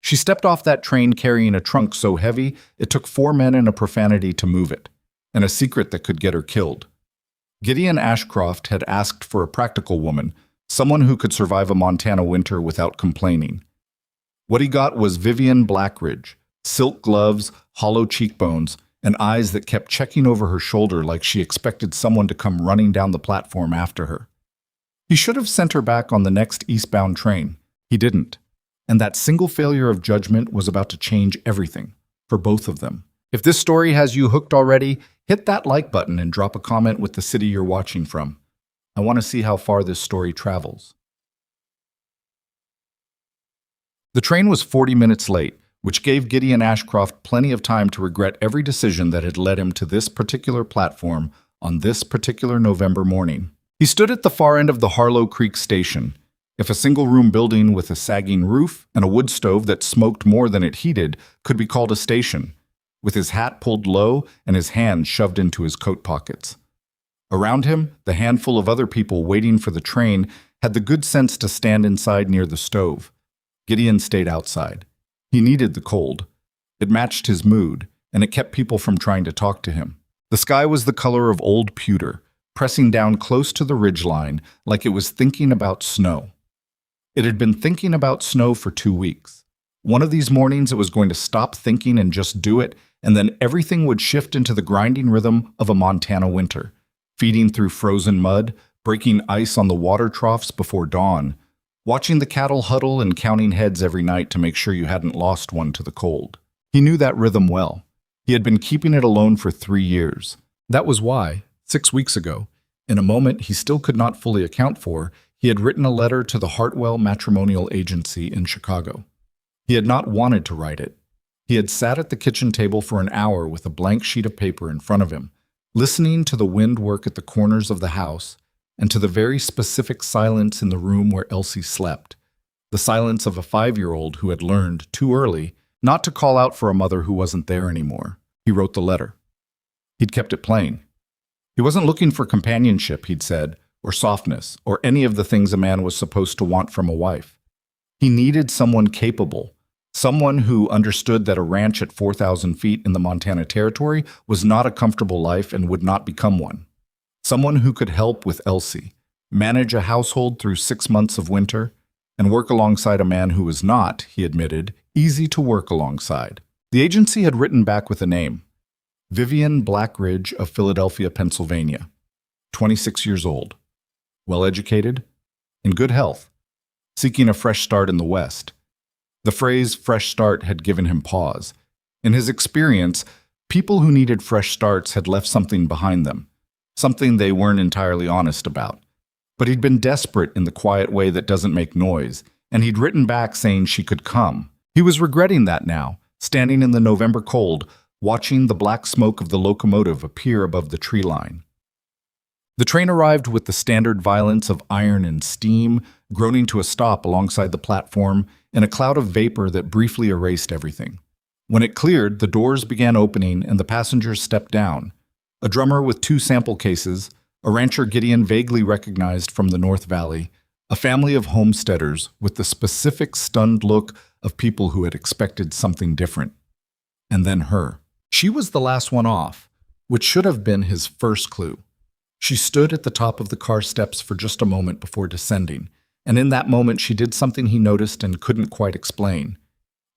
She stepped off that train carrying a trunk so heavy it took 4 men and a profanity to move it, and a secret that could get her killed. Gideon Ashcroft had asked for a practical woman, someone who could survive a Montana winter without complaining. What he got was Vivian Blackridge, silk gloves, hollow cheekbones, and eyes that kept checking over her shoulder like she expected someone to come running down the platform after her. He should have sent her back on the next eastbound train. He didn't. And that single failure of judgment was about to change everything, for both of them. If this story has you hooked already, hit that like button and drop a comment with the city you're watching from. I want to see how far this story travels. The train was 40 minutes late, which gave Gideon Ashcroft plenty of time to regret every decision that had led him to this particular platform on this particular November morning. He stood at the far end of the Harlow Creek station. If a single-room building with a sagging roof and a wood stove that smoked more than it heated could be called a station, with his hat pulled low and his hands shoved into his coat pockets. Around him, the handful of other people waiting for the train had the good sense to stand inside near the stove. Gideon stayed outside. He needed the cold. It matched his mood, and it kept people from trying to talk to him. The sky was the color of old pewter, pressing down close to the ridgeline like it was thinking about snow. It had been thinking about snow for 2 weeks. One of these mornings it was going to stop thinking and just do it, and then everything would shift into the grinding rhythm of a Montana winter, feeding through frozen mud, breaking ice on the water troughs before dawn, watching the cattle huddle and counting heads every night to make sure you hadn't lost one to the cold. He knew that rhythm well. He had been keeping it alone for 3 years. That was why, 6 weeks ago, in a moment he still could not fully account for, he had written a letter to the Hartwell Matrimonial Agency in Chicago. He had not wanted to write it. He had sat at the kitchen table for an hour with a blank sheet of paper in front of him, listening to the wind work at the corners of the house and to the very specific silence in the room where Elsie slept, the silence of a 5-year-old who had learned, too early, not to call out for a mother who wasn't there anymore. He wrote the letter. He'd kept it plain. He wasn't looking for companionship, he'd said, or softness, or any of the things a man was supposed to want from a wife. He needed someone capable, someone who understood that a ranch at 4,000 feet in the Montana Territory was not a comfortable life and would not become one. Someone who could help with Elsie, manage a household through 6 months of winter, and work alongside a man who was not, he admitted, easy to work alongside. The agency had written back with a name: Vivian Blackridge of Philadelphia, Pennsylvania, 26 years old, well-educated, in good health, seeking a fresh start in the West. The phrase fresh start had given him pause. In his experience, people who needed fresh starts had left something behind them, something they weren't entirely honest about. But he'd been desperate in the quiet way that doesn't make noise, and he'd written back saying she could come. He was regretting that now, standing in the November cold, watching the black smoke of the locomotive appear above the tree line. The train arrived with the standard violence of iron and steam, groaning to a stop alongside the platform in a cloud of vapor that briefly erased everything. When it cleared, the doors began opening and the passengers stepped down. A drummer with 2 sample cases, a rancher Gideon vaguely recognized from the North Valley, a family of homesteaders with the specific stunned look of people who had expected something different. And then her. She was the last one off, which should have been his first clue. She stood at the top of the car steps for just a moment before descending, and in that moment she did something he noticed and couldn't quite explain.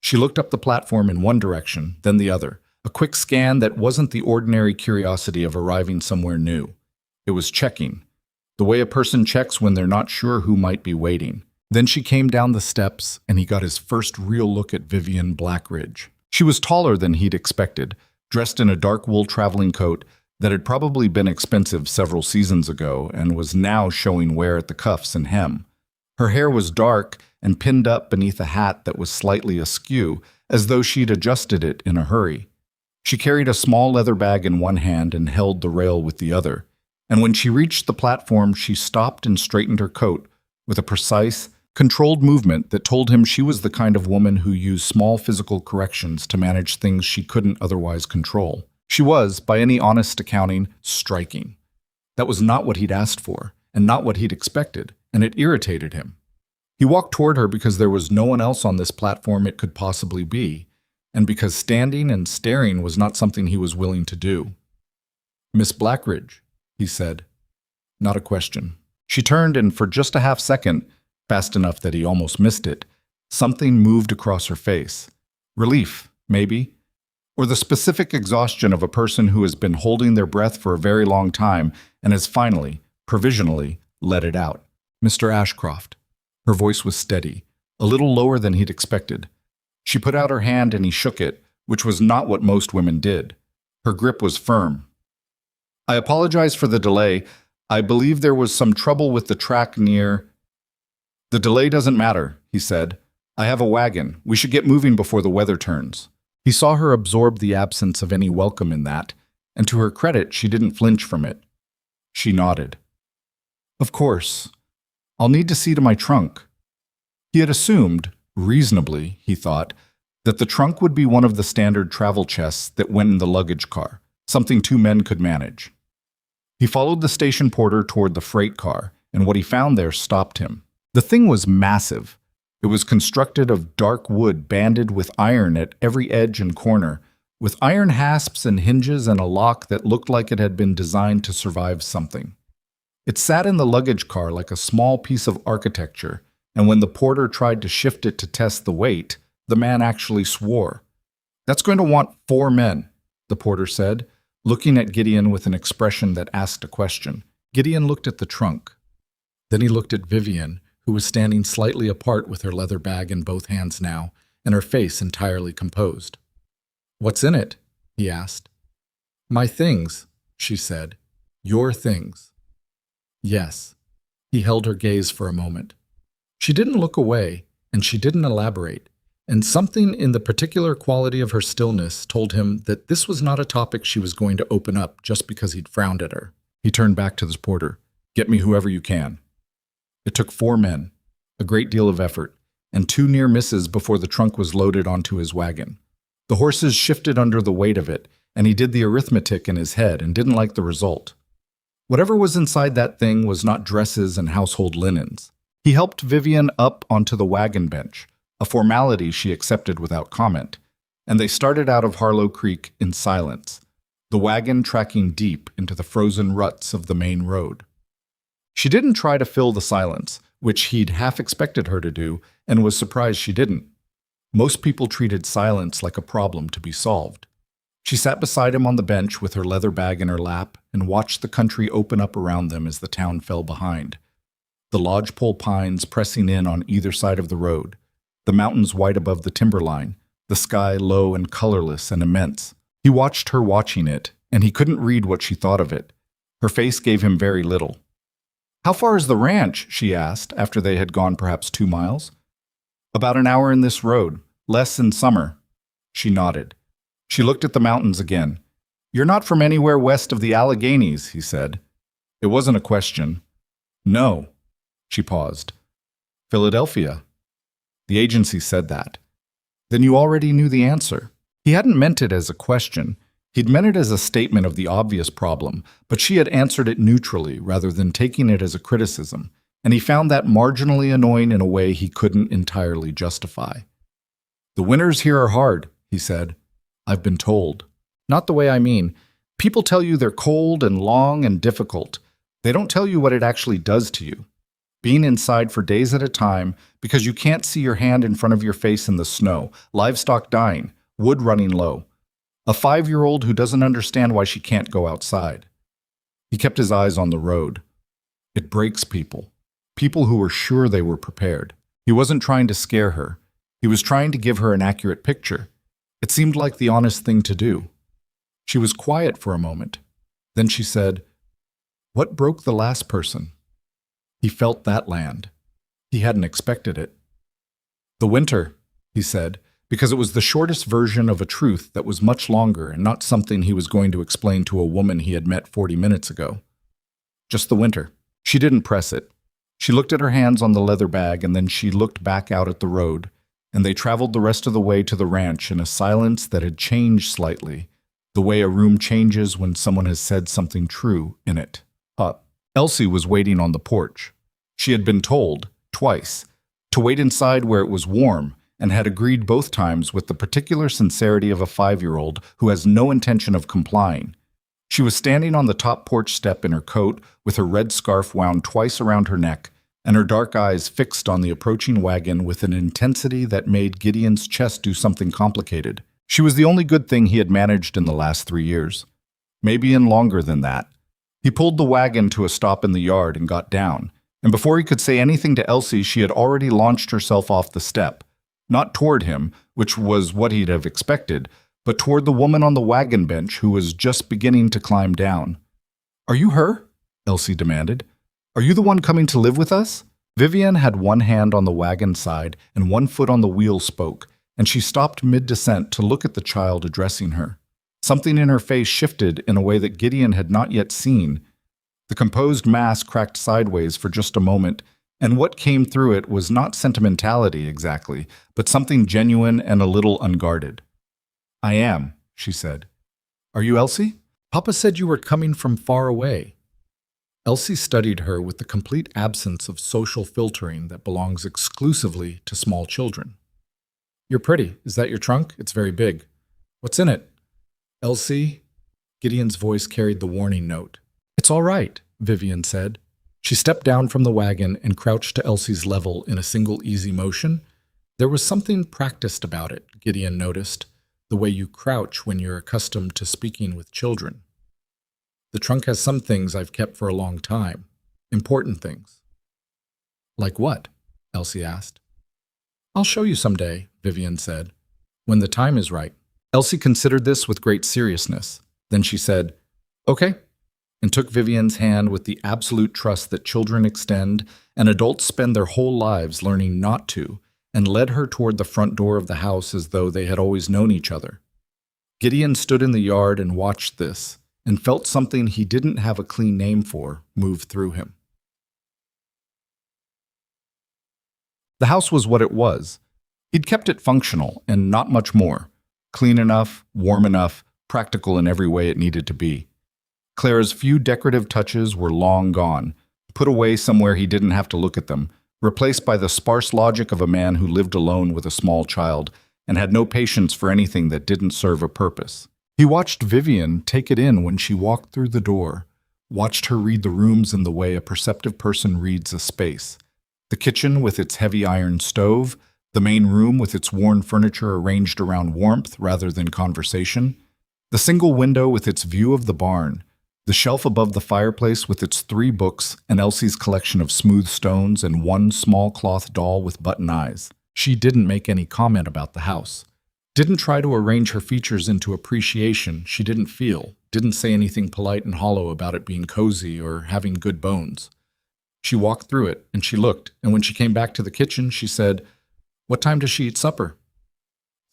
She looked up the platform in one direction, then the other, a quick scan that wasn't the ordinary curiosity of arriving somewhere new. It was checking, the way a person checks when they're not sure who might be waiting. Then she came down the steps, and he got his first real look at Vivian Blackridge. She was taller than he'd expected, dressed in a dark wool traveling coat that had probably been expensive several seasons ago and was now showing wear at the cuffs and hem. Her hair was dark and pinned up beneath a hat that was slightly askew, as though she'd adjusted it in a hurry. She carried a small leather bag in one hand and held the rail with the other, and when she reached the platform, she stopped and straightened her coat with a precise, controlled movement that told him she was the kind of woman who used small physical corrections to manage things she couldn't otherwise control. She was, by any honest accounting, striking. That was not what he'd asked for, and not what he'd expected, and it irritated him. He walked toward her because there was no one else on this platform it could possibly be, and because standing and staring was not something he was willing to do. "Miss Blackridge," he said. Not a question. She turned, and for just a half second, fast enough that he almost missed it, something moved across her face. Relief, maybe, or the specific exhaustion of a person who has been holding their breath for a very long time and has finally, provisionally, let it out. "Mr. Ashcroft." Her voice was steady, a little lower than he'd expected. She put out her hand and he shook it, which was not what most women did. Her grip was firm. "I apologize for the delay. I believe there was some trouble with the track near—" "The delay doesn't matter," he said. "I have a wagon. We should get moving before the weather turns." He saw her absorb the absence of any welcome in that, and to her credit, she didn't flinch from it. She nodded. "Of course. I'll need to see to my trunk." He had assumed, reasonably, he thought, that the trunk would be one of the standard travel chests that went in the luggage car, something two men could manage. He followed the station porter toward the freight car, and what he found there stopped him. The thing was massive. It was constructed of dark wood banded with iron at every edge and corner, with iron hasps and hinges and a lock that looked like it had been designed to survive something. It sat in the luggage car like a small piece of architecture, and when the porter tried to shift it to test the weight, the man actually swore. "That's going to want 4 men, the porter said, looking at Gideon with an expression that asked a question. Gideon looked at the trunk. Then he looked at Vivian, who was standing slightly apart with her leather bag in both hands now, and her face entirely composed. "What's in it?" he asked. "My things," she said. "Your things." "Yes." He held her gaze for a moment. She didn't look away, and she didn't elaborate, and something in the particular quality of her stillness told him that this was not a topic she was going to open up just because he'd frowned at her. He turned back to the porter. "Get me whoever you can." It took 4 men, a great deal of effort, and 2 near misses before the trunk was loaded onto his wagon. The horses shifted under the weight of it, and he did the arithmetic in his head and didn't like the result. Whatever was inside that thing was not dresses and household linens. He helped Vivian up onto the wagon bench, a formality she accepted without comment, and they started out of Harlow Creek in silence, the wagon tracking deep into the frozen ruts of the main road. She didn't try to fill the silence, which he'd half expected her to do, and was surprised she didn't. Most people treated silence like a problem to be solved. She sat beside him on the bench with her leather bag in her lap and watched the country open up around them as the town fell behind. The lodgepole pines pressing in on either side of the road, the mountains white above the timberline, the sky low and colorless and immense. He watched her watching it, and he couldn't read what she thought of it. Her face gave him very little. "How far is the ranch?" she asked, after they had gone perhaps 2 miles. "About an hour in this road, less in summer." She nodded. She looked at the mountains again. "You're not from anywhere west of the Alleghenies," he said. It wasn't a question. "No." She paused. "Philadelphia." The agency said that. Then you already knew the answer. He hadn't meant it as a question. He'd meant it as a statement of the obvious problem, but she had answered it neutrally rather than taking it as a criticism, and he found that marginally annoying in a way he couldn't entirely justify. "The winters here are hard," he said. "I've been told. Not the way I mean. People tell you they're cold and long and difficult. They don't tell you what it actually does to you. Being inside for days at a time because you can't see your hand in front of your face in the snow, livestock dying, wood running low. A 5-year-old who doesn't understand why she can't go outside." He kept his eyes on the road. It breaks people. People who were sure they were prepared. He wasn't trying to scare her. He was trying to give her an accurate picture. It seemed like the honest thing to do. She was quiet for a moment. Then she said, "What broke the last person?" He felt that land. He hadn't expected it. "The winter," he said, because it was the shortest version of a truth that was much longer and not something he was going to explain to a woman he had met 40 minutes ago. "Just the winter." She didn't press it. She looked at her hands on the leather bag, and then she looked back out at the road, and they traveled the rest of the way to the ranch in a silence that had changed slightly, the way a room changes when someone has said something true in it. Elsie was waiting on the porch. She had been told, twice, to wait inside where it was warm, and had agreed both times with the particular sincerity of a 5-year-old who has no intention of complying. She was standing on the top porch step in her coat with her red scarf wound twice around her neck and her dark eyes fixed on the approaching wagon with an intensity that made Gideon's chest do something complicated. She was the only good thing he had managed in the last 3 years. Maybe in longer than that. He pulled the wagon to a stop in the yard and got down, and before he could say anything to Elsie, she had already launched herself off the step. Not toward him, which was what he'd have expected, but toward the woman on the wagon bench who was just beginning to climb down. "Are you her?" Elsie demanded. "Are you the one coming to live with us?" Vivian had one hand on the wagon side and one foot on the wheel spoke, and she stopped mid-descent to look at the child addressing her. Something in her face shifted in a way that Gideon had not yet seen. The composed mask cracked sideways for just a moment, and what came through it was not sentimentality exactly, but something genuine and a little unguarded. "I am," she said. "Are you Elsie? Papa said you were coming from far away." Elsie studied her with the complete absence of social filtering that belongs exclusively to small children. "You're pretty. Is that your trunk? It's very big. What's in it?" "Elsie?" Gideon's voice carried the warning note. "It's all right," Vivian said. She stepped down from the wagon and crouched to Elsie's level in a single easy motion. There was something practiced about it, Gideon noticed, the way you crouch when you're accustomed to speaking with children. "The trunk has some things I've kept for a long time. Important things." "Like what?" Elsie asked. "I'll show you someday," Vivian said, "when the time is right." Elsie considered this with great seriousness. Then she said, "Okay," and took Vivian's hand with the absolute trust that children extend and adults spend their whole lives learning not to, and led her toward the front door of the house as though they had always known each other. Gideon stood in the yard and watched this, and felt something he didn't have a clean name for move through him. The house was what it was. He'd kept it functional and not much more. Clean enough, warm enough, practical in every way it needed to be. Clara's few decorative touches were long gone, put away somewhere he didn't have to look at them, replaced by the sparse logic of a man who lived alone with a small child and had no patience for anything that didn't serve a purpose. He watched Vivian take it in when she walked through the door, watched her read the rooms in the way a perceptive person reads a space. The kitchen with its heavy iron stove, the main room with its worn furniture arranged around warmth rather than conversation, the single window with its view of the barn, the shelf above the fireplace with its 3 books and Elsie's collection of smooth stones and one small cloth doll with button eyes. She didn't make any comment about the house. Didn't try to arrange her features into appreciation she didn't feel, didn't say anything polite and hollow about it being cozy or having good bones. She walked through it, and she looked, and when she came back to the kitchen, she said, "What time does she eat supper?"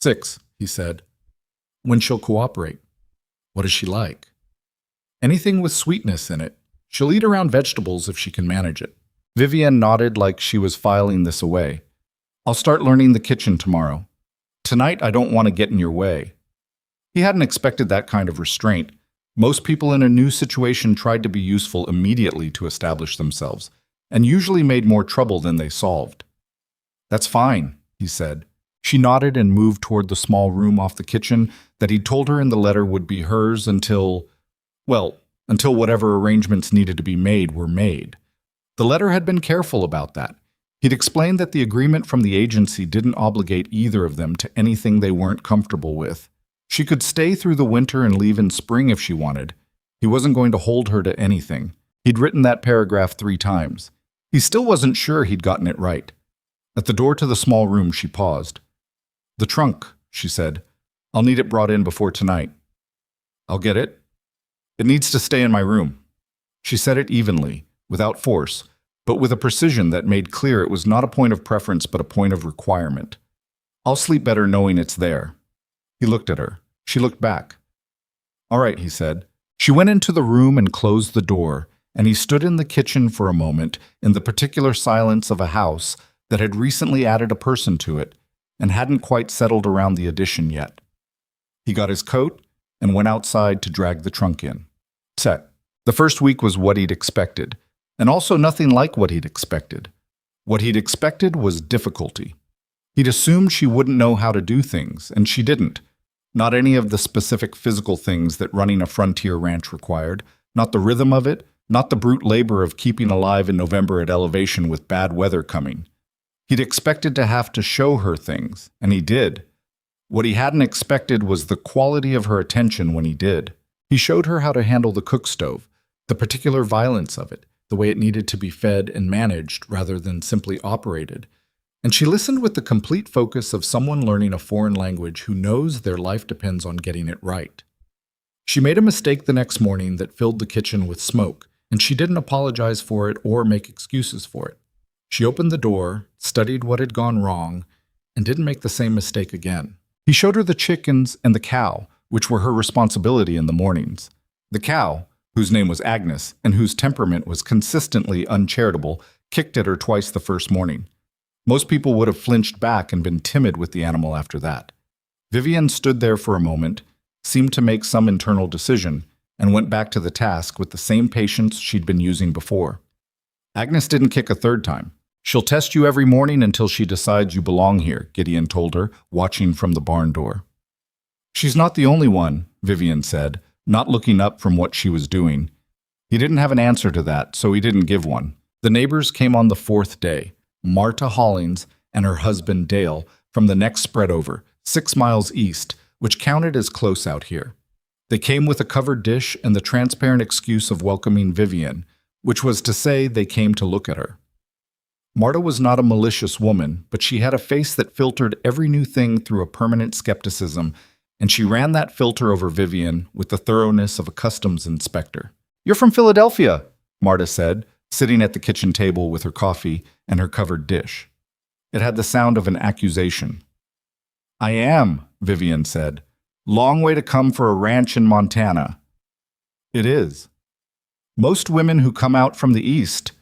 6, he said. "When she'll cooperate." "What is she like?" "Anything with sweetness in it. She'll eat around vegetables if she can manage it." Vivian nodded like she was filing this away. "I'll start learning the kitchen tomorrow. Tonight I don't want to get in your way." He hadn't expected that kind of restraint. Most people in a new situation tried to be useful immediately to establish themselves, and usually made more trouble than they solved. "That's fine," he said. She nodded and moved toward the small room off the kitchen that he'd told her in the letter would be hers until whatever arrangements needed to be made were made. The letter had been careful about that. He'd explained that the agreement from the agency didn't obligate either of them to anything they weren't comfortable with. She could stay through the winter and leave in spring if she wanted. He wasn't going to hold her to anything. He'd written that paragraph 3 times. He still wasn't sure he'd gotten it right. At the door to the small room, she paused. "The trunk," she said. "I'll need it brought in before tonight." "I'll get it." "It needs to stay in my room." She said it evenly, without force, but with a precision that made clear it was not a point of preference but a point of requirement. "I'll sleep better knowing it's there." He looked at her. She looked back. "All right," he said. She went into the room and closed the door, and he stood in the kitchen for a moment in the particular silence of a house that had recently added a person to it and hadn't quite settled around the addition yet. He got his coat and went outside to drag the trunk in. Set. The first week was what he'd expected, and also nothing like what he'd expected. What he'd expected was difficulty. He'd assumed she wouldn't know how to do things, and she didn't. Not any of the specific physical things that running a frontier ranch required, not the rhythm of it, not the brute labor of keeping alive in November at elevation with bad weather coming. He'd expected to have to show her things, and he did. What he hadn't expected was the quality of her attention when he did. He showed her how to handle the cook stove, the particular violence of it, the way it needed to be fed and managed rather than simply operated. And she listened with the complete focus of someone learning a foreign language who knows their life depends on getting it right. She made a mistake the next morning that filled the kitchen with smoke, and she didn't apologize for it or make excuses for it. She opened the door, studied what had gone wrong, and didn't make the same mistake again. He showed her the chickens and the cow, which were her responsibility in the mornings. The cow, whose name was Agnes and whose temperament was consistently uncharitable, kicked at her twice the first morning. Most people would have flinched back and been timid with the animal after that. Vivian stood there for a moment, seemed to make some internal decision, and went back to the task with the same patience she'd been using before. Agnes didn't kick a third time. "She'll test you every morning until she decides you belong here," Gideon told her, watching from the barn door. "She's not the only one," Vivian said, not looking up from what she was doing. He didn't have an answer to that, so he didn't give one. The neighbors came on the fourth day, Marta Hollings and her husband Dale, from the next spread over, 6 miles east, which counted as close out here. They came with a covered dish and the transparent excuse of welcoming Vivian, which was to say they came to look at her. Marta was not a malicious woman, but she had a face that filtered every new thing through a permanent skepticism, and she ran that filter over Vivian with the thoroughness of a customs inspector. "You're from Philadelphia," Marta said, sitting at the kitchen table with her coffee and her covered dish. It had the sound of an accusation. "I am," Vivian said. "Long way to come for a ranch in Montana." "It is." "Most women who come out from the East—"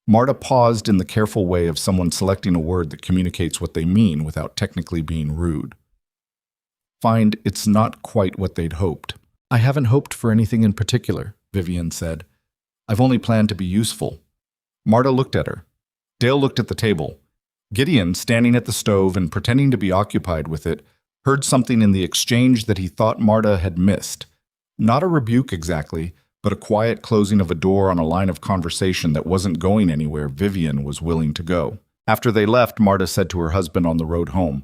Marta paused in the careful way of someone selecting a word that communicates what they mean without technically being rude. "Find it's not quite what they'd hoped." "I haven't hoped for anything in particular," Vivian said. "I've only planned to be useful." Marta looked at her. Dale looked at the table. Gideon, standing at the stove and pretending to be occupied with it, heard something in the exchange that he thought Marta had missed. Not a rebuke exactly, but a quiet closing of a door on a line of conversation that wasn't going anywhere Vivian was willing to go. After they left, Marta said to her husband on the road home,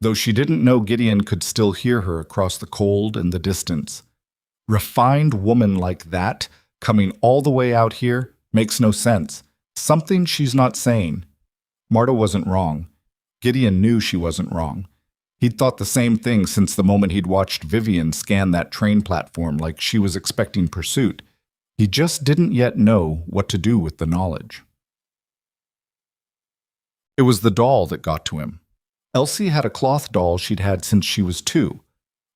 though she didn't know Gideon could still hear her across the cold and the distance, "Refined woman like that, coming all the way out here, makes no sense. Something she's not saying." Marta wasn't wrong. Gideon knew she wasn't wrong. He'd thought the same thing since the moment he'd watched Vivian scan that train platform like she was expecting pursuit. He just didn't yet know what to do with the knowledge. It was the doll that got to him. Elsie had a cloth doll she'd had since she was 2,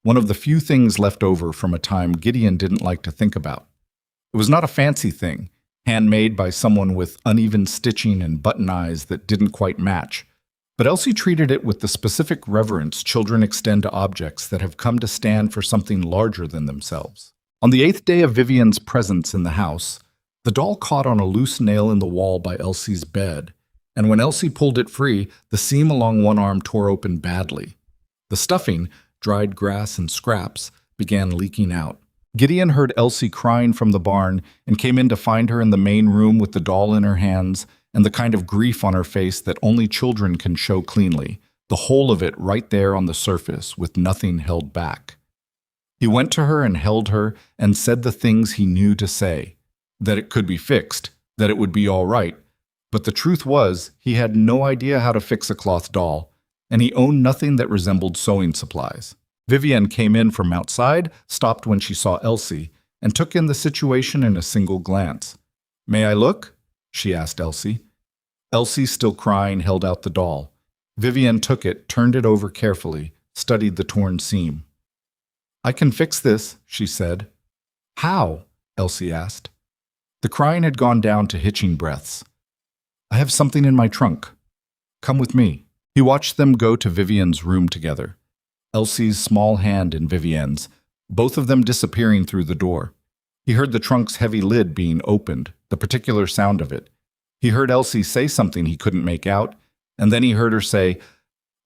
one of the few things left over from a time Gideon didn't like to think about. It was not a fancy thing, handmade by someone with uneven stitching and button eyes that didn't quite match. But Elsie treated it with the specific reverence children extend to objects that have come to stand for something larger than themselves. On the 8th day of Vivian's presence in the house, the doll caught on a loose nail in the wall by Elsie's bed, and when Elsie pulled it free, the seam along one arm tore open badly. The stuffing, dried grass and scraps, began leaking out. Gideon heard Elsie crying from the barn and came in to find her in the main room with the doll in her hands and the kind of grief on her face that only children can show cleanly, the whole of it right there on the surface with nothing held back. He went to her and held her and said the things he knew to say, that it could be fixed, that it would be all right. But the truth was, he had no idea how to fix a cloth doll, and he owned nothing that resembled sewing supplies. Vivian came in from outside, stopped when she saw Elsie, and took in the situation in a single glance. "May I look?" she asked Elsie. Elsie, still crying, held out the doll. Vivian took it, turned it over carefully, studied the torn seam. "I can fix this," she said. "How?" Elsie asked. The crying had gone down to hitching breaths. "I have something in my trunk. Come with me." He watched them go to Vivian's room together. Elsie's small hand in Vivian's, both of them disappearing through the door. He heard the trunk's heavy lid being opened, the particular sound of it. He heard Elsie say something he couldn't make out, and then he heard her say,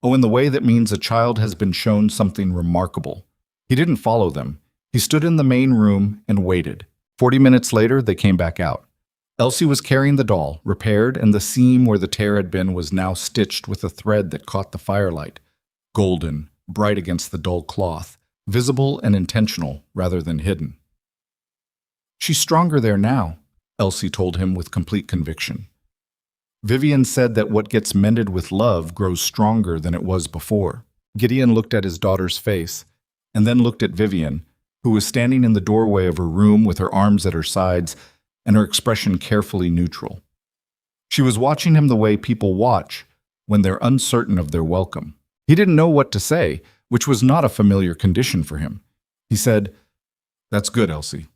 "Oh, in the way that means a child has been shown something remarkable." He didn't follow them. He stood in the main room and waited. 40 minutes later, they came back out. Elsie was carrying the doll, repaired, and the seam where the tear had been was now stitched with a thread that caught the firelight, golden, bright against the dull cloth, visible and intentional rather than hidden. "She's stronger there now," Elsie told him with complete conviction. Vivian said that what gets mended with love grows stronger than it was before. Gideon looked at his daughter's face, and then looked at Vivian, who was standing in the doorway of her room with her arms at her sides and her expression carefully neutral. She was watching him the way people watch when they're uncertain of their welcome. He didn't know what to say, which was not a familiar condition for him. He said, "That's good, Elsie,"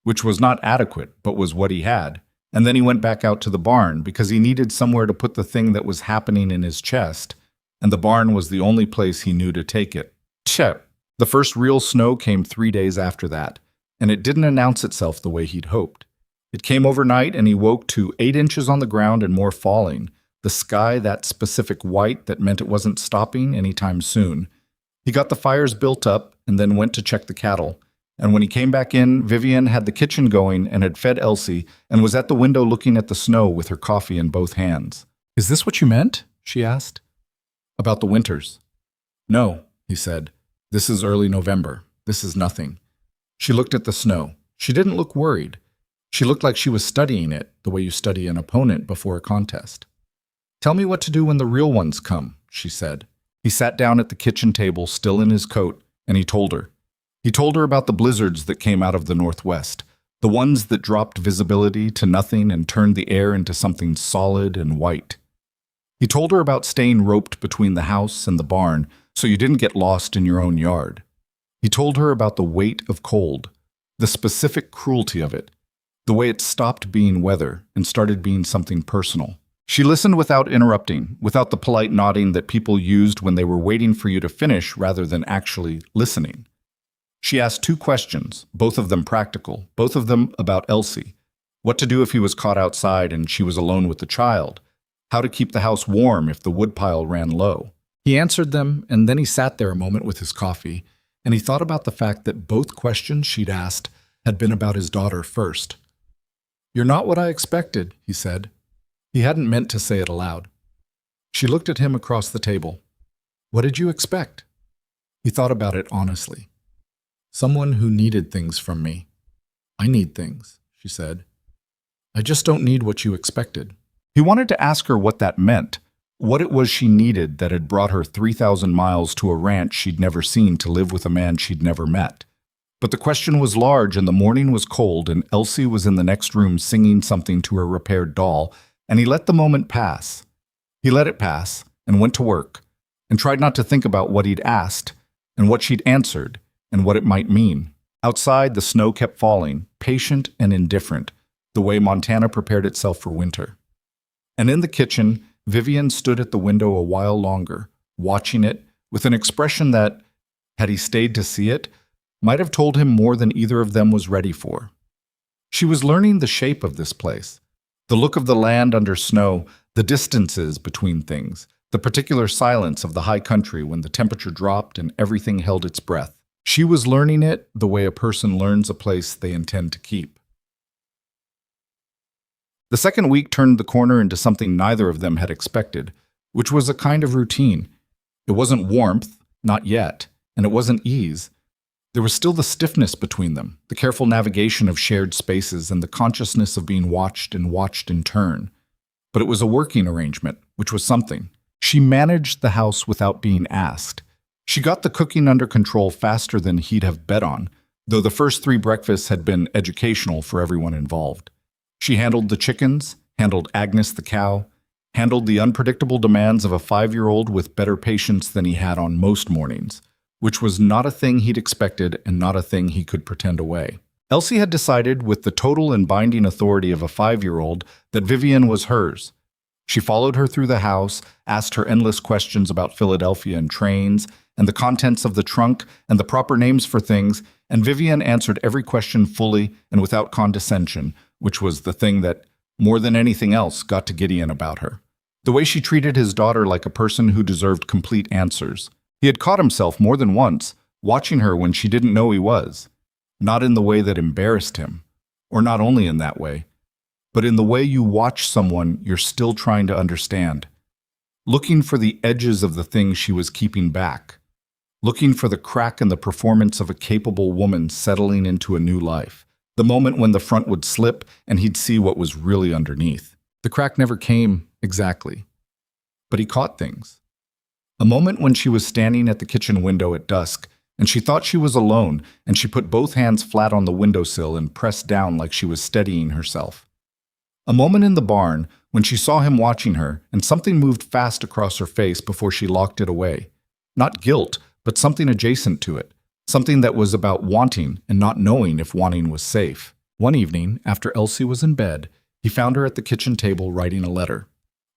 which was not adequate, but was what he had. And then he went back out to the barn because he needed somewhere to put the thing that was happening in his chest, and the barn was the only place he knew to take it. Chep. The first real snow came 3 days after that, and it didn't announce itself the way he'd hoped. It came overnight, and he woke to 8 inches on the ground and more falling, the sky that specific white that meant it wasn't stopping anytime soon. He got the fires built up and then went to check the cattle. And when he came back in, Vivian had the kitchen going and had fed Elsie and was at the window looking at the snow with her coffee in both hands. "Is this what you meant?" she asked. "About the winters." "No," he said. "This is early November. This is nothing." She looked at the snow. She didn't look worried. She looked like she was studying it, the way you study an opponent before a contest. "Tell me what to do when the real ones come," she said. He sat down at the kitchen table, still in his coat, and he told her. He told her about the blizzards that came out of the northwest, the ones that dropped visibility to nothing and turned the air into something solid and white. He told her about staying roped between the house and the barn so you didn't get lost in your own yard. He told her about the weight of cold, the specific cruelty of it, the way it stopped being weather and started being something personal. She listened without interrupting, without the polite nodding that people used when they were waiting for you to finish rather than actually listening. She asked 2 questions, both of them practical, both of them about Elsie. What to do if he was caught outside and she was alone with the child? How to keep the house warm if the woodpile ran low? He answered them, and then he sat there a moment with his coffee, and he thought about the fact that both questions she'd asked had been about his daughter first. "You're not what I expected," he said. He hadn't meant to say it aloud. She looked at him across the table. "What did you expect?" He thought about it honestly. "Someone who needed things from me." "I need things," she said. "I just don't need what you expected." He wanted to ask her what that meant, what it was she needed that had brought her 3,000 miles to a ranch she'd never seen to live with a man she'd never met. But the question was large and the morning was cold and Elsie was in the next room singing something to her repaired doll, and he let the moment pass. He let it pass and went to work and tried not to think about what he'd asked and what she'd answered and what it might mean. Outside, the snow kept falling, patient and indifferent, the way Montana prepared itself for winter. And in the kitchen, Vivian stood at the window a while longer, watching it with an expression that, had he stayed to see it, might have told him more than either of them was ready for. She was learning the shape of this place, the look of the land under snow, the distances between things, the particular silence of the high country when the temperature dropped and everything held its breath. She was learning it the way a person learns a place they intend to keep. The second week turned the corner into something neither of them had expected, which was a kind of routine. It wasn't warmth, not yet, and it wasn't ease. There was still the stiffness between them, the careful navigation of shared spaces and the consciousness of being watched in turn. But it was a working arrangement, which was something. She managed the house without being asked. She got the cooking under control faster than he'd have bet on, though the first 3 breakfasts had been educational for everyone involved. She handled the chickens, handled Agnes the cow, handled the unpredictable demands of a 5-year-old with better patience than he had on most mornings, which was not a thing he'd expected and not a thing he could pretend away. Elsie had decided, with the total and binding authority of a 5-year-old, that Vivian was hers. She followed her through the house, asked her endless questions about Philadelphia and trains, and the contents of the trunk, and the proper names for things, and Vivian answered every question fully and without condescension, which was the thing that more than anything else, got to Gideon about her. The way she treated his daughter like a person who deserved complete answers. He had caught himself more than once watching her when she didn't know he was, not in the way that embarrassed him, or not only in that way, but in the way you watch someone you're still trying to understand, looking for the edges of the things she was keeping back, looking for the crack in the performance of a capable woman settling into a new life, the moment when the front would slip and he'd see what was really underneath. The crack never came exactly, but he caught things. A moment when she was standing at the kitchen window at dusk, and she thought she was alone, and she put both hands flat on the windowsill and pressed down like she was steadying herself. A moment in the barn when she saw him watching her, and something moved fast across her face before she locked it away. Not guilt, but something adjacent to it. Something that was about wanting and not knowing if wanting was safe. One evening, after Elsie was in bed, he found her at the kitchen table writing a letter.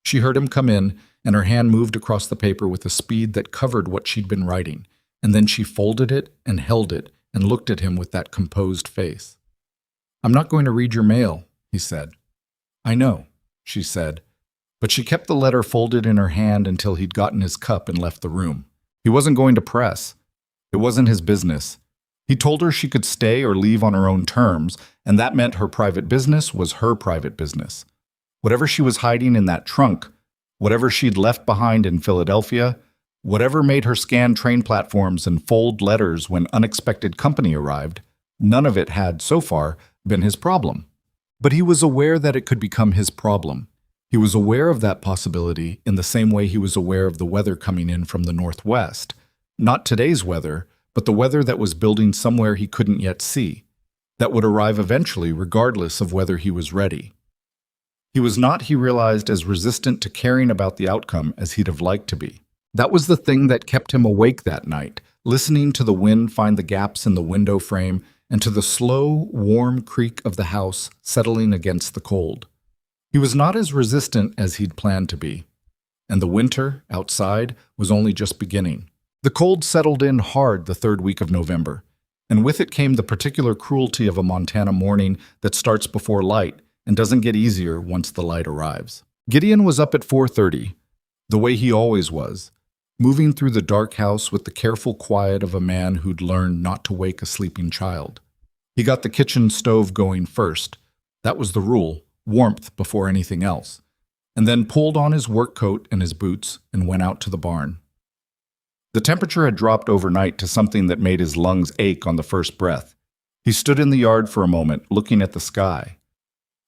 She heard him come in, and her hand moved across the paper with a speed that covered what she'd been writing, and then she folded it and held it and looked at him with that composed face. "I'm not going to read your mail," he said. "I know," she said, but she kept the letter folded in her hand until he'd gotten his cup and left the room. He wasn't going to press. It wasn't his business. He told her she could stay or leave on her own terms, and that meant her private business was her private business. Whatever she was hiding in that trunk, whatever she'd left behind in Philadelphia, whatever made her scan train platforms and fold letters when unexpected company arrived, none of it had, so far, been his problem. But he was aware that it could become his problem. He was aware of that possibility in the same way he was aware of the weather coming in from the northwest. Not today's weather, but the weather that was building somewhere he couldn't yet see, that would arrive eventually regardless of whether he was ready. He was not, he realized, as resistant to caring about the outcome as he'd have liked to be. That was the thing that kept him awake that night, listening to the wind find the gaps in the window frame and to the slow, warm creak of the house settling against the cold. He was not as resistant as he'd planned to be, and the winter, outside, was only just beginning. The cold settled in hard the third week of November, and with it came the particular cruelty of a Montana morning that starts before light and doesn't get easier once the light arrives. Gideon was up at 4:30, the way he always was, moving through the dark house with the careful quiet of a man who'd learned not to wake a sleeping child. He got the kitchen stove going first. That was the rule, warmth before anything else, and then pulled on his work coat and his boots and went out to the barn. The temperature had dropped overnight to something that made his lungs ache on the first breath. He stood in the yard for a moment, looking at the sky.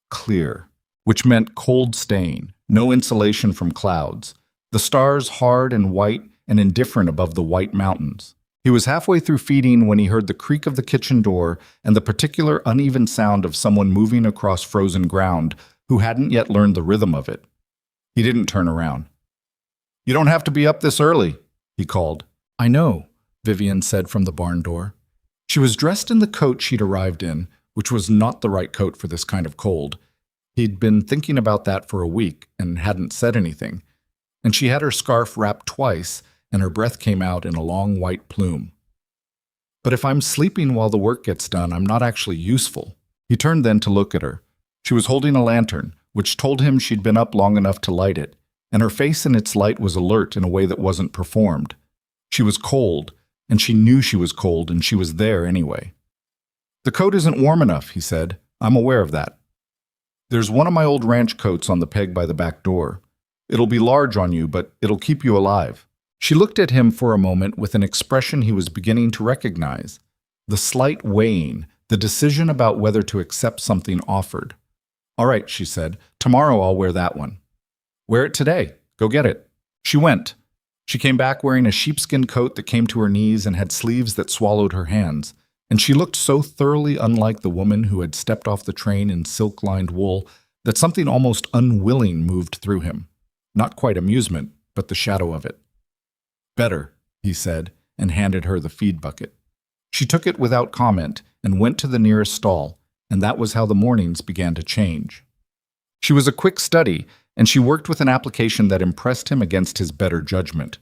Clear, which meant cold staying, no insulation from clouds. The stars hard and white and indifferent above the white mountains. He was halfway through feeding when he heard the creak of the kitchen door and the particular uneven sound of someone moving across frozen ground who hadn't yet learned the rhythm of it. He didn't turn around. "You don't have to be up this early," he called. "I know," Vivian said from the barn door. She was dressed in the coat she'd arrived in, which was not the right coat for this kind of cold. He'd been thinking about that for a week and hadn't said anything. And she had her scarf wrapped twice, and her breath came out in a long white plume. "But if I'm sleeping while the work gets done, I'm not actually useful." He turned then to look at her. She was holding a lantern, which told him she'd been up long enough to light it, and her face in its light was alert in a way that wasn't performed. She was cold, and she knew she was cold, and she was there anyway. "The coat isn't warm enough," he said. "I'm aware of that. There's one of my old ranch coats on the peg by the back door. It'll be large on you, but it'll keep you alive." She looked at him for a moment with an expression he was beginning to recognize. The slight weighing, the decision about whether to accept something offered. "All right," she said. "Tomorrow I'll wear that one." "Wear it today. Go get it." She went. She came back wearing a sheepskin coat that came to her knees and had sleeves that swallowed her hands. And she looked so thoroughly unlike the woman who had stepped off the train in silk-lined wool that something almost unwilling moved through him. Not quite amusement, but the shadow of it. "Better," he said, and handed her the feed bucket. She took it without comment and went to the nearest stall, and that was how the mornings began to change. She was a quick study, and she worked with an application that impressed him against his better judgment.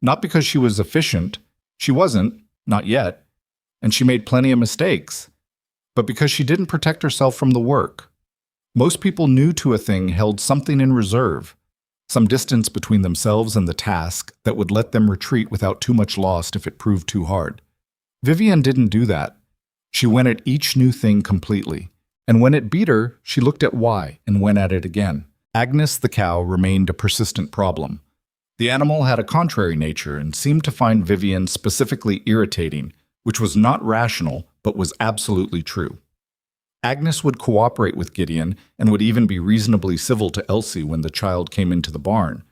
Not because she was efficient, she wasn't, not yet, and she made plenty of mistakes, but because she didn't protect herself from the work. Most people new to a thing held something in reserve, some distance between themselves and the task that would let them retreat without too much loss if it proved too hard. Vivian didn't do that. She went at each new thing completely, and when it beat her, she looked at why and went at it again. Agnes the cow remained a persistent problem. The animal had a contrary nature and seemed to find Vivian specifically irritating, which was not rational but was absolutely true. Agnes would cooperate with Gideon and would even be reasonably civil to Elsie when the child came into the barn.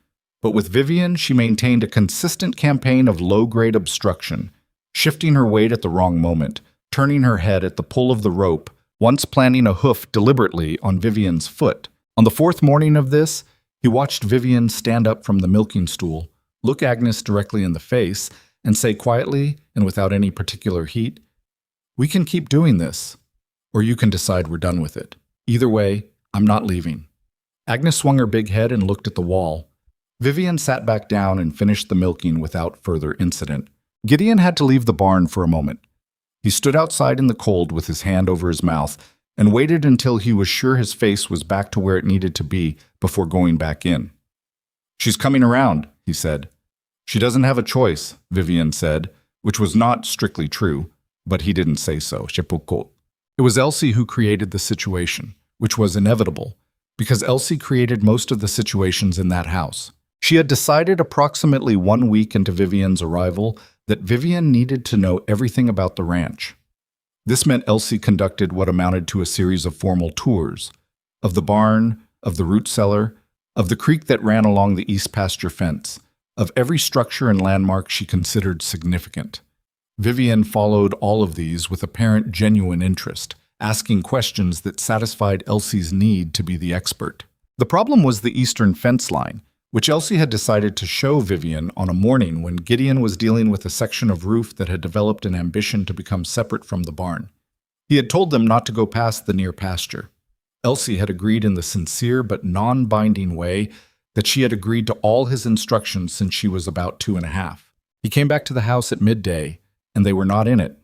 But with Vivian, she maintained a consistent campaign of low-grade obstruction, shifting her weight at the wrong moment, turning her head at the pull of the rope, once planting a hoof deliberately on Vivian's foot. On the fourth morning of this, he watched Vivian stand up from the milking stool, look Agnes directly in the face, and say quietly and without any particular heat, "We can keep doing this, or you can decide we're done with it. Either way, I'm not leaving." Agnes swung her big head and looked at the wall. Vivian sat back down and finished the milking without further incident. Gideon had to leave the barn for a moment. He stood outside in the cold with his hand over his mouth and waited until he was sure his face was back to where it needed to be before going back in. "She's coming around," he said. "She doesn't have a choice," Vivian said, which was not strictly true, but he didn't say so. It was Elsie who created the situation, which was inevitable, because Elsie created most of the situations in that house. She had decided approximately 1 week into Vivian's arrival that Vivian needed to know everything about the ranch. This meant Elsie conducted what amounted to a series of formal tours of the barn, of the root cellar, of the creek that ran along the east pasture fence, of every structure and landmark she considered significant. Vivian followed all of these with apparent genuine interest, asking questions that satisfied Elsie's need to be the expert. The problem was the eastern fence line, which Elsie had decided to show Vivian on a morning when Gideon was dealing with a section of roof that had developed an ambition to become separate from the barn. He had told them not to go past the near pasture. Elsie had agreed in the sincere but non-binding way that she had agreed to all his instructions since she was about 2.5. He came back to the house at midday, and they were not in it.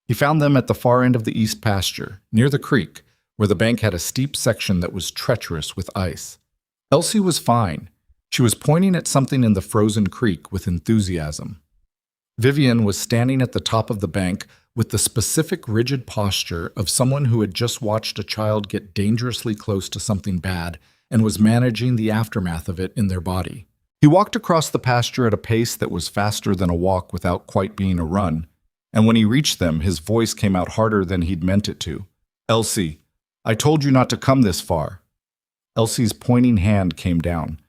He found them at the far end of the east pasture, near the creek, where the bank had a steep section that was treacherous with ice. Elsie was fine. She was pointing at something in the frozen creek with enthusiasm. Vivian was standing at the top of the bank with the specific rigid posture of someone who had just watched a child get dangerously close to something bad and was managing the aftermath of it in their body. He walked across the pasture at a pace that was faster than a walk without quite being a run, and when he reached them, his voice came out harder than he'd meant it to. "Elsie, I told you not to come this far." Elsie's pointing hand came down.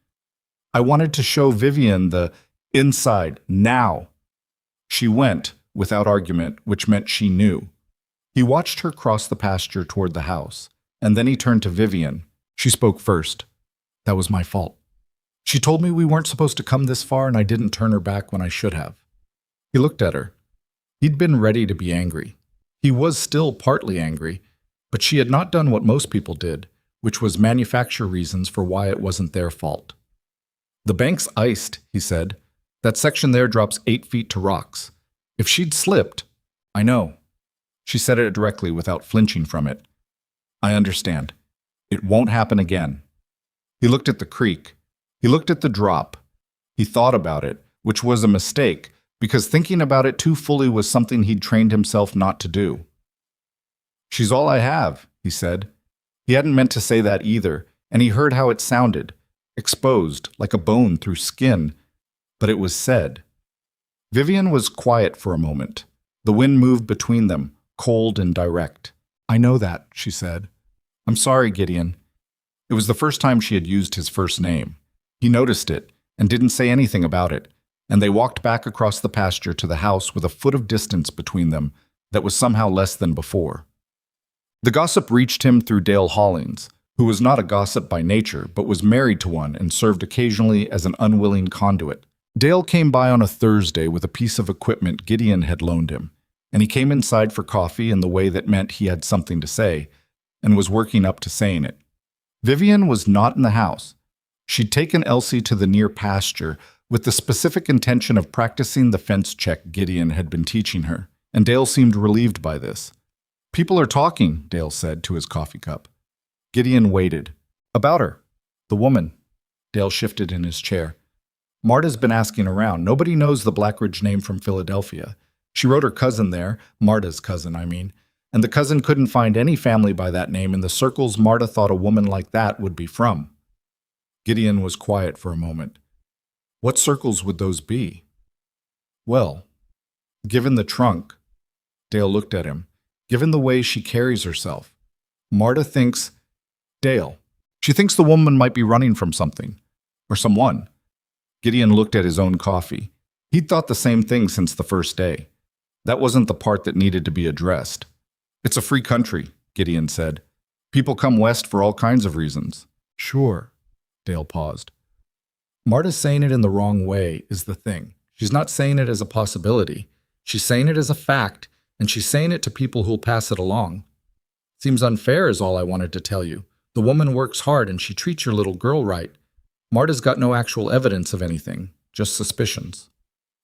"I wanted to show Vivian the inside, now." She went, without argument, which meant she knew. He watched her cross the pasture toward the house, and then he turned to Vivian. She spoke first. "That was my fault. She told me we weren't supposed to come this far, and I didn't turn her back when I should have." He looked at her. He'd been ready to be angry. He was still partly angry, but she had not done what most people did, which was manufacture reasons for why it wasn't their fault. "The bank's iced," he said. "That section there drops 8 feet to rocks. If she'd slipped—" "I know." She said it directly without flinching from it. "I understand. It won't happen again." He looked at the creek. He looked at the drop. He thought about it, which was a mistake, because thinking about it too fully was something he'd trained himself not to do. "She's all I have," he said. He hadn't meant to say that either, and he heard how it sounded, exposed, like a bone through skin, but it was said. Vivian was quiet for a moment. The wind moved between them, cold and direct. "I know that," she said. "I'm sorry, Gideon." It was the first time she had used his first name. He noticed it and didn't say anything about it, and they walked back across the pasture to the house with a foot of distance between them that was somehow less than before. The gossip reached him through Dale Hollings, who was not a gossip by nature, but was married to one and served occasionally as an unwilling conduit. Dale came by on a Thursday with a piece of equipment Gideon had loaned him, and he came inside for coffee in the way that meant he had something to say, and was working up to saying it. Vivian was not in the house. She'd taken Elsie to the near pasture with the specific intention of practicing the fence check Gideon had been teaching her, and Dale seemed relieved by this. "People are talking," Dale said to his coffee cup. Gideon waited. About her. The woman. Dale shifted in his chair. Marta's been asking around. Nobody knows the Blackridge name from Philadelphia. She wrote her cousin there, Marta's cousin, I mean, and the cousin couldn't find any family by that name in the circles Marta thought a woman like that would be from. Gideon was quiet for a moment. What circles would those be? Well, given the trunk, Dale looked at him, given the way she carries herself, Marta thinks, Dale, she thinks the woman might be running from something, or someone. Gideon looked at his own coffee. He'd thought the same thing since the first day. That wasn't the part that needed to be addressed. It's a free country, Gideon said. People come west for all kinds of reasons. Sure. Dale paused. Marta's saying it in the wrong way is the thing. She's not saying it as a possibility. She's saying it as a fact, and she's saying it to people who'll pass it along. Seems unfair is all I wanted to tell you. The woman works hard and she treats your little girl right. Marta's got no actual evidence of anything, just suspicions.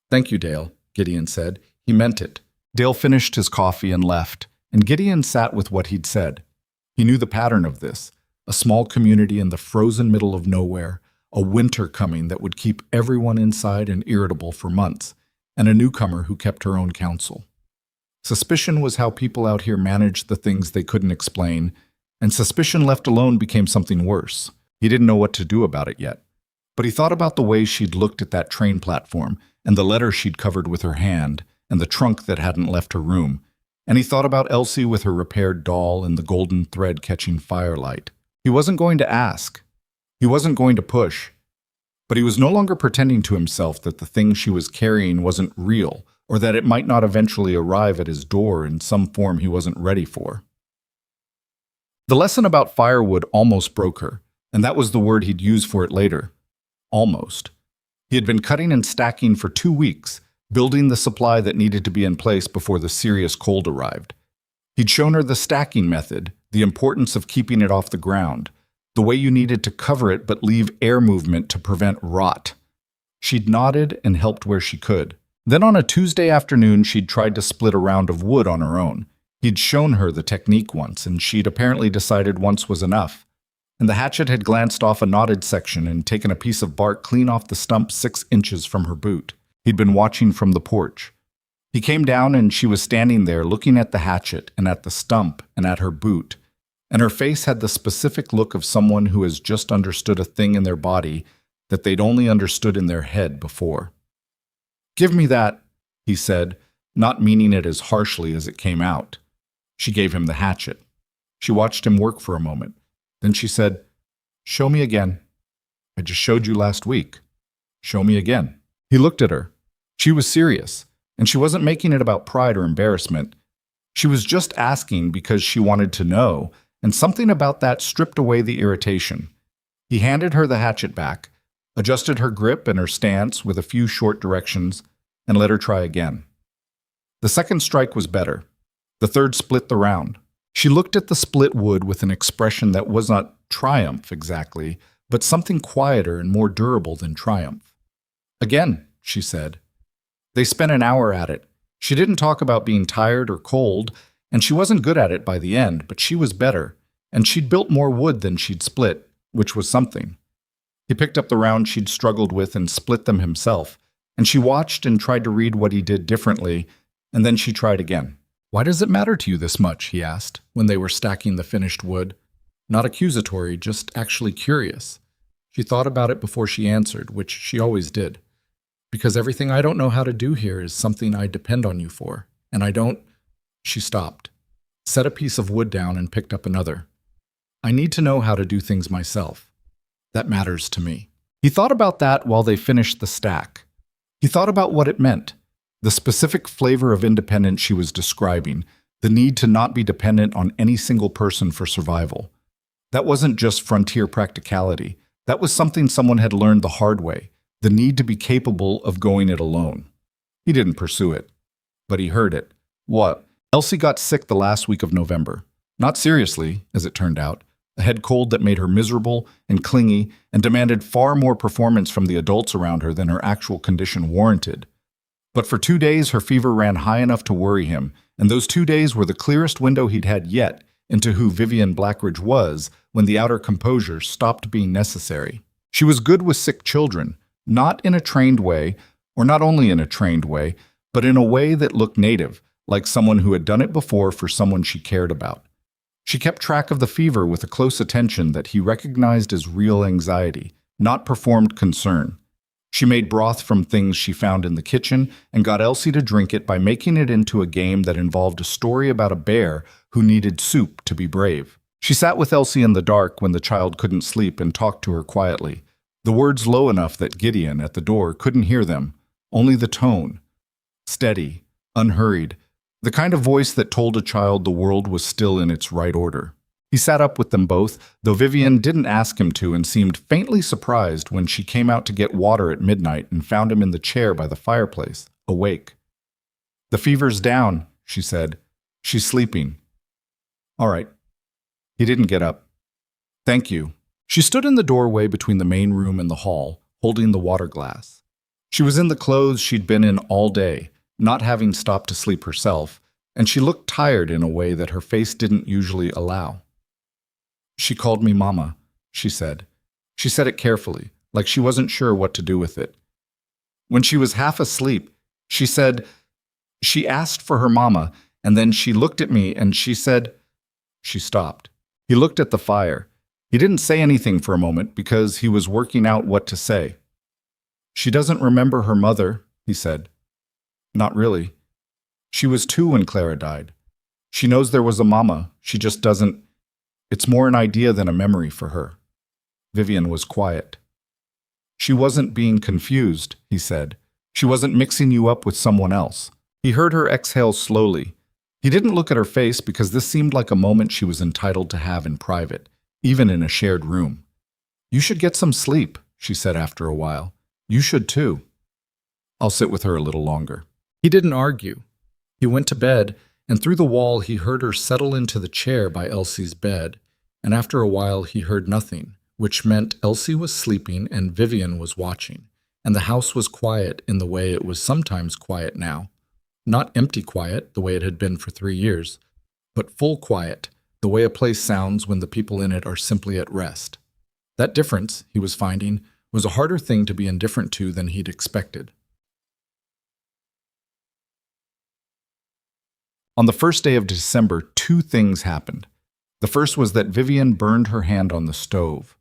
Thank you, Dale, Gideon said. He meant it. Dale finished his coffee and left, and Gideon sat with what he'd said. He knew the pattern of this, a small community in the frozen middle of nowhere, a winter coming that would keep everyone inside and irritable for months, and a newcomer who kept her own counsel. Suspicion was how people out here managed the things they couldn't explain, and suspicion left alone became something worse. He didn't know what to do about it yet. But he thought about the way she'd looked at that train platform, and the letter she'd covered with her hand, and the trunk that hadn't left her room, and he thought about Elsie with her repaired doll and the golden thread catching firelight. He wasn't going to ask. He wasn't going to push. But he was no longer pretending to himself that the thing she was carrying wasn't real, or that it might not eventually arrive at his door in some form he wasn't ready for. The lesson about firewood almost broke her, and that was the word he'd use for it later. Almost. He had been cutting and stacking for 2 weeks, building the supply that needed to be in place before the serious cold arrived. He'd shown her the stacking method, the importance of keeping it off the ground, the way you needed to cover it but leave air movement to prevent rot. She'd nodded and helped where she could. Then on a Tuesday afternoon, she'd tried to split a round of wood on her own. He'd shown her the technique once, and she'd apparently decided once was enough. And the hatchet had glanced off a knotted section and taken a piece of bark clean off the stump 6 inches from her boot. He'd been watching from the porch. He came down and she was standing there looking at the hatchet and at the stump and at her boot, and her face had the specific look of someone who has just understood a thing in their body that they'd only understood in their head before. "Give me that," he said, not meaning it as harshly as it came out. She gave him the hatchet. She watched him work for a moment. Then she said, "Show me again. I just showed you last week. Show me again." He looked at her. She was serious, and she wasn't making it about pride or embarrassment. She was just asking because she wanted to know, and something about that stripped away the irritation. He handed her the hatchet back, adjusted her grip and her stance with a few short directions, and let her try again. The second strike was better. The third split the round. She looked at the split wood with an expression that was not triumph exactly, but something quieter and more durable than triumph. "Again," she said. They spent an hour at it. She didn't talk about being tired or cold, and she wasn't good at it by the end, but she was better, and she'd built more wood than she'd split, which was something. He picked up the round she'd struggled with and split them himself, and she watched and tried to read what he did differently, and then she tried again. "Why does it matter to you this much?" he asked, when they were stacking the finished wood. Not accusatory, just actually curious. She thought about it before she answered, which she always did. "Because everything I don't know how to do here is something I depend on you for, and I don't—" She stopped, set a piece of wood down and picked up another. "I need to know how to do things myself. That matters to me." He thought about that while they finished the stack. He thought about what it meant, the specific flavor of independence she was describing, the need to not be dependent on any single person for survival. That wasn't just frontier practicality. That was something someone had learned the hard way, the need to be capable of going it alone. He didn't pursue it, but he heard it. What? Elsie got sick the last week of November. Not seriously, as it turned out. A head cold that made her miserable and clingy and demanded far more performance from the adults around her than her actual condition warranted. But for 2 days, her fever ran high enough to worry him, and those 2 days were the clearest window he'd had yet into who Vivian Blackridge was when the outer composure stopped being necessary. She was good with sick children, not in a trained way, or not only in a trained way, but in a way that looked native, like someone who had done it before for someone she cared about. She kept track of the fever with a close attention that he recognized as real anxiety, not performed concern. She made broth from things she found in the kitchen and got Elsie to drink it by making it into a game that involved a story about a bear who needed soup to be brave. She sat with Elsie in the dark when the child couldn't sleep and talked to her quietly, the words low enough that Gideon at the door couldn't hear them, only the tone. Steady, unhurried, the kind of voice that told a child the world was still in its right order. He sat up with them both, though Vivian didn't ask him to, and seemed faintly surprised when she came out to get water at midnight and found him in the chair by the fireplace, awake. "The fever's down," she said. "She's sleeping." "All right." He didn't get up. "Thank you." She stood in the doorway between the main room and the hall, holding the water glass. She was in the clothes she'd been in all day, not having stopped to sleep herself, and she looked tired in a way that her face didn't usually allow. "She called me Mama," she said. She said it carefully, like she wasn't sure what to do with it. When she was half asleep, she said, she asked for her mama, and then she looked at me and she said, she stopped. He looked at the fire. He didn't say anything for a moment because he was working out what to say. "She doesn't remember her mother," he said. "Not really. She was 2 when Clara died. She knows there was a mama, she just doesn't. It's more an idea than a memory for her." Vivian was quiet. "She wasn't being confused," he said. "She wasn't mixing you up with someone else." He heard her exhale slowly. He didn't look at her face because this seemed like a moment she was entitled to have in private, even in a shared room. "You should get some sleep," she said after a while. "You should too." "I'll sit with her a little longer." He didn't argue. He went to bed, and through the wall he heard her settle into the chair by Elsie's bed, and after a while he heard nothing, which meant Elsie was sleeping and Vivian was watching, and the house was quiet in the way it was sometimes quiet now. Not empty quiet, the way it had been for 3 years, but full quiet, the way a place sounds when the people in it are simply at rest. That difference, he was finding, was a harder thing to be indifferent to than he'd expected. On the first day of December, 2 things happened. The first was that Vivian burned her hand on the stove.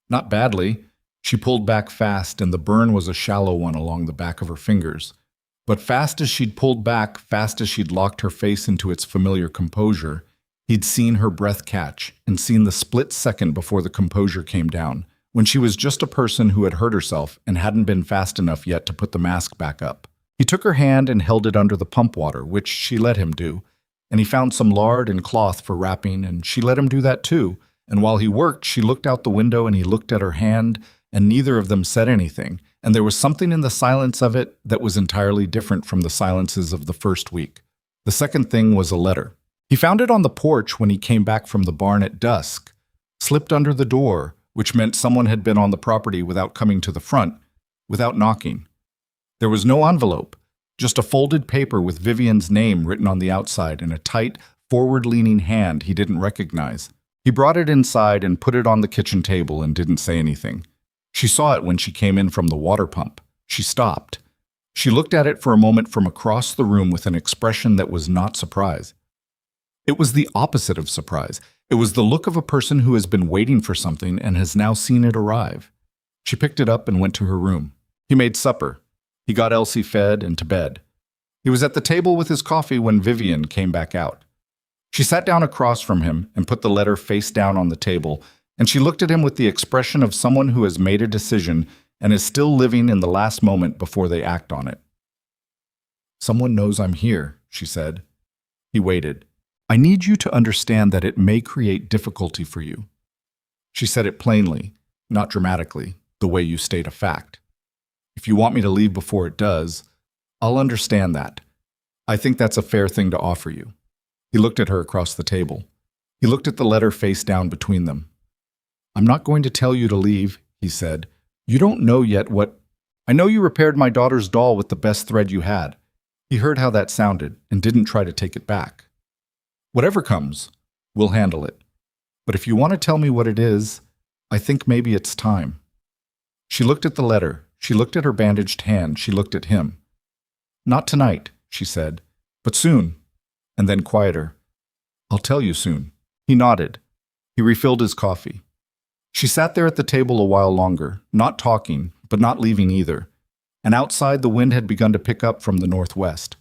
Not badly. She pulled back fast, and the burn was a shallow one along the back of her fingers. But fast as she'd pulled back, fast as she'd locked her face into its familiar composure, he'd seen her breath catch and seen the split second before the composure came down, when she was just a person who had hurt herself and hadn't been fast enough yet to put the mask back up. He took her hand and held it under the pump water, which she let him do, and he found some lard and cloth for wrapping, and she let him do that too, and while he worked, she looked out the window and he looked at her hand, and neither of them said anything, and there was something in the silence of it that was entirely different from the silences of the first week. The second thing was a letter. He found it on the porch when he came back from the barn at dusk, slipped under the door, which meant someone had been on the property without coming to the front, without knocking. There was no envelope, just a folded paper with Vivian's name written on the outside and a tight, forward-leaning hand he didn't recognize. He brought it inside and put it on the kitchen table and didn't say anything. She saw it when she came in from the water pump. She stopped. She looked at it for a moment from across the room with an expression that was not surprise. It was the opposite of surprise. It was the look of a person who has been waiting for something and has now seen it arrive. She picked it up and went to her room. He made supper. He got Elsie fed and to bed. He was at the table with his coffee when Vivian came back out. She sat down across from him and put the letter face down on the table, and she looked at him with the expression of someone who has made a decision and is still living in the last moment before they act on it. "Someone knows I'm here," she said. He waited. "I need you to understand that it may create difficulty for you." She said it plainly, not dramatically, the way you state a fact. "If you want me to leave before it does, I'll understand that. I think that's a fair thing to offer you." He looked at her across the table. He looked at the letter face down between them. "I'm not going to tell you to leave," he said. "You don't know yet what... I know you repaired my daughter's doll with the best thread you had." He heard how that sounded and didn't try to take it back. "Whatever comes, We'll handle it. But if you want to tell me what it is, I think maybe it's time." She looked at the letter. She looked at her bandaged hand. She looked at him. "Not tonight," she said, "but soon." And then quieter. "I'll tell you soon." He nodded. He refilled his coffee. She sat there at the table a while longer, not talking, but not leaving either. And outside, the wind had begun to pick up from the northwest.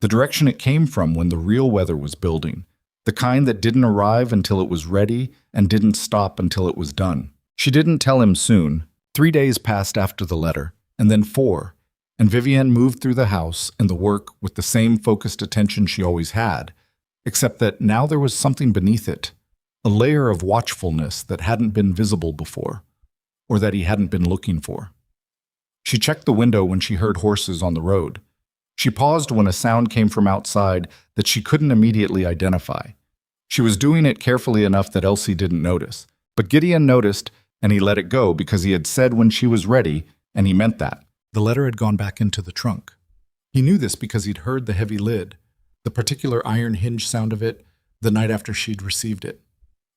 The direction it came from when the real weather was building. The kind that didn't arrive until it was ready and didn't stop until it was done. She didn't tell him soon. 3 days passed after the letter, and then 4, and Vivienne moved through the house and the work with the same focused attention she always had, except that now there was something beneath it, a layer of watchfulness that hadn't been visible before, or that he hadn't been looking for. She checked the window when she heard horses on the road. She paused when a sound came from outside that she couldn't immediately identify. She was doing it carefully enough that Elsie didn't notice, but Gideon noticed, and he let it go because he had said when she was ready, and he meant that. The letter had gone back into the trunk. He knew this because he'd heard the heavy lid, the particular iron hinge sound of it, the night after she'd received it.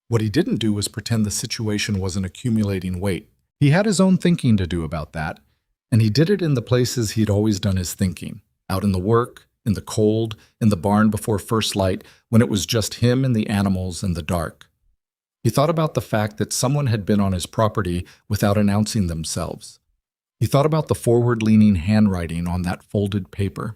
What he didn't do was pretend the situation wasn't accumulating weight. He had his own thinking to do about that, and he did it in the places he'd always done his thinking, out in the work, in the cold, in the barn before first light, when it was just him and the animals and the dark. He thought about the fact that someone had been on his property without announcing themselves. He thought about the forward-leaning handwriting on that folded paper.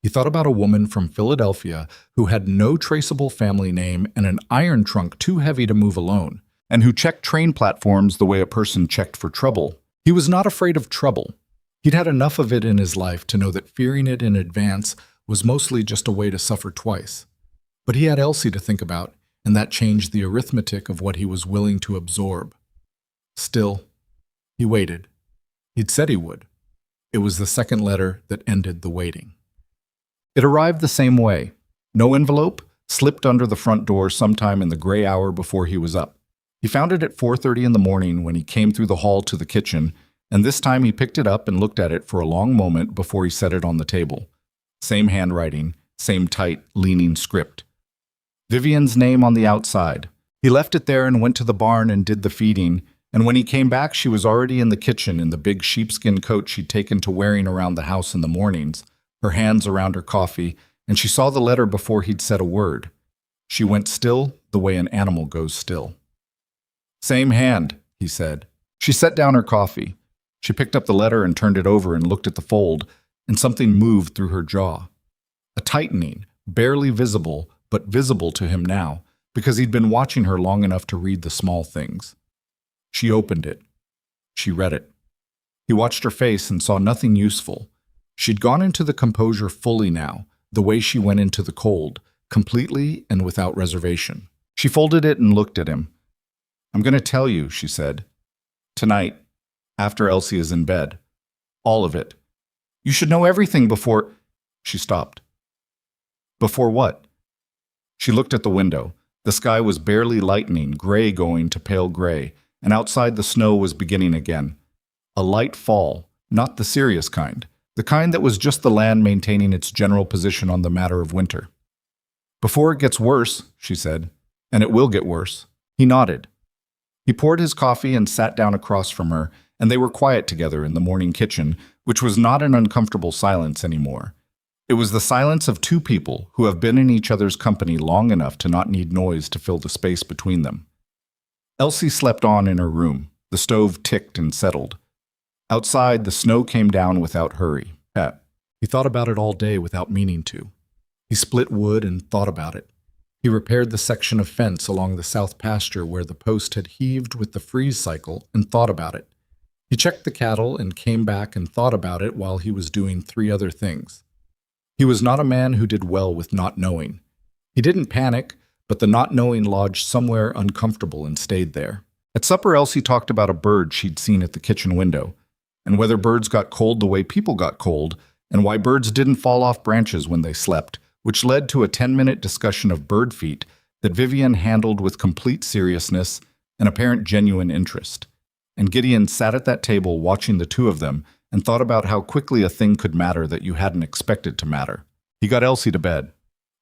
He thought about a woman from Philadelphia who had no traceable family name and an iron trunk too heavy to move alone, and who checked train platforms the way a person checked for trouble. He was not afraid of trouble. He'd had enough of it in his life to know that fearing it in advance was mostly just a way to suffer twice. But he had Elsie to think about, and that changed the arithmetic of what he was willing to absorb. Still, he waited. He'd said he would. It was the second letter that ended the waiting. It arrived the same way. No envelope, slipped under the front door sometime in the gray hour before he was up. He found it at 4:30 in the morning when he came through the hall to the kitchen, and this time he picked it up and looked at it for a long moment before he set it on the table. Same handwriting, same tight, leaning script. Vivienne's name on the outside. He left it there and went to the barn and did the feeding, and when he came back she was already in the kitchen in the big sheepskin coat she'd taken to wearing around the house in the mornings, her hands around her coffee, and she saw the letter before he'd said a word. She went still the way an animal goes still. "Same hand," he said. She set down her coffee. She picked up the letter and turned it over and looked at the fold, and something moved through her jaw. A tightening, barely visible, but visible to him now, because he'd been watching her long enough to read the small things. She opened it. She read it. He watched her face and saw nothing useful. She'd gone into the composure fully now, the way she went into the cold, completely and without reservation. She folded it and looked at him. "I'm going to tell you," she said. "Tonight, after Elsie is in bed. All of it. You should know everything before—" She stopped. "Before what?" She looked at the window. The sky was barely lightening, gray going to pale gray, and outside the snow was beginning again. A light fall, not the serious kind, the kind that was just the land maintaining its general position on the matter of winter. "Before it gets worse," she said, "and it will get worse." He nodded. He poured his coffee and sat down across from her, and they were quiet together in the morning kitchen, which was not an uncomfortable silence anymore. It was the silence of two people who have been in each other's company long enough to not need noise to fill the space between them. Elsie slept on in her room. The stove ticked and settled. Outside, the snow came down without hurry. He thought about it all day without meaning to. He split wood and thought about it. He repaired the section of fence along the south pasture where the post had heaved with the freeze cycle and thought about it. He checked the cattle and came back and thought about it while he was doing 3 other things. He was not a man who did well with not knowing. He didn't panic, but the not knowing lodged somewhere uncomfortable and stayed there. At supper, Elsie talked about a bird she'd seen at the kitchen window, and whether birds got cold the way people got cold, and why birds didn't fall off branches when they slept, which led to a 10-minute discussion of bird feet that Vivienne handled with complete seriousness and apparent genuine interest. And Gideon sat at that table watching the two of them and thought about how quickly a thing could matter that you hadn't expected to matter. He got Elsie to bed.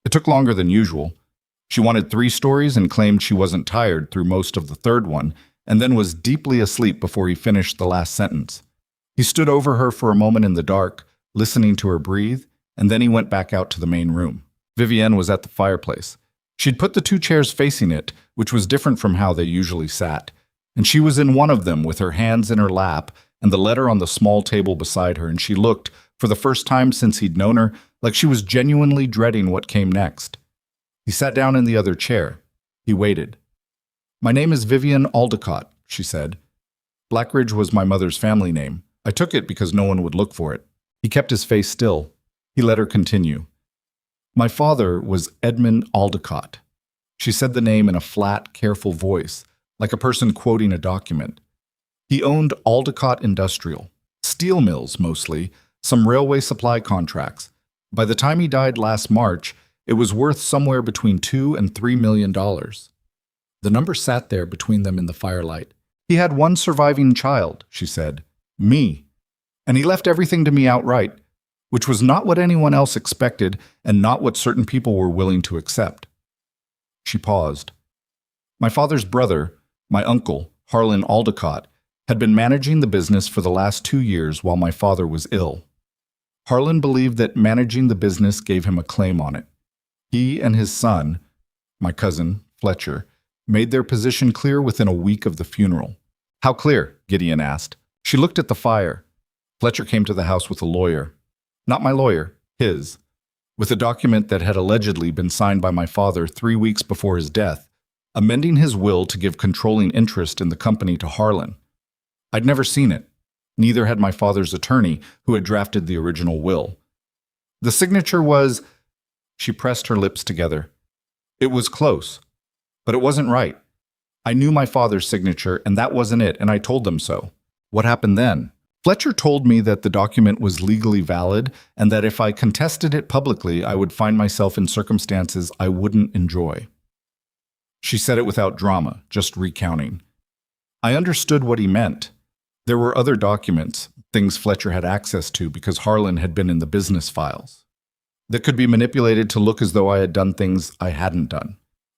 It took longer than usual. She wanted 3 stories and claimed she wasn't tired through most of the third one, and then was deeply asleep before he finished the last sentence. He stood over her for a moment in the dark, listening to her breathe, and then he went back out to the main room. Vivienne was at the fireplace. She'd put the 2 chairs facing it, which was different from how they usually sat, and she was in one of them with her hands in her lap and the letter on the small table beside her, and she looked, for the first time since he'd known her, like she was genuinely dreading what came next. He sat down in the other chair. He waited. "My name is Vivienne Aldicott," she said. Blackridge was my mother's family name. I took it because no one would look for it. He kept his face still. He let her continue. "My father was Edmund Aldicott." She said the name in a flat, careful voice, like a person quoting a document. He owned Aldicott Industrial, steel mills mostly, some railway supply contracts. By the time he died last March, it was worth somewhere between $2 and $3 million. The number sat there between them in the firelight. "He had one surviving child," she said, "me. And he left everything to me outright, which was not what anyone else expected and not what certain people were willing to accept." She paused. "My father's brother, my uncle, Harlan Aldicott, had been managing the business for the last 2 years while my father was ill. Harlan believed that managing the business gave him a claim on it. He and his son, my cousin, Fletcher, made their position clear within a week of the funeral." "How clear?" Gideon asked. She looked at the fire. "Fletcher came to the house with a lawyer. Not my lawyer, his. With a document that had allegedly been signed by my father 3 weeks before his death, amending his will to give controlling interest in the company to Harlan. I'd never seen it. Neither had my father's attorney, who had drafted the original will. The signature was..." She pressed her lips together. "It was close, but it wasn't right. I knew my father's signature, and that wasn't it, and I told them so." "What happened then?" "Fletcher told me that the document was legally valid, and that if I contested it publicly, I would find myself in circumstances I wouldn't enjoy." She said it without drama, just recounting. "I understood what he meant. There were other documents, things Fletcher had access to because Harlan had been in the business files, that could be manipulated to look as though I had done things I hadn't done.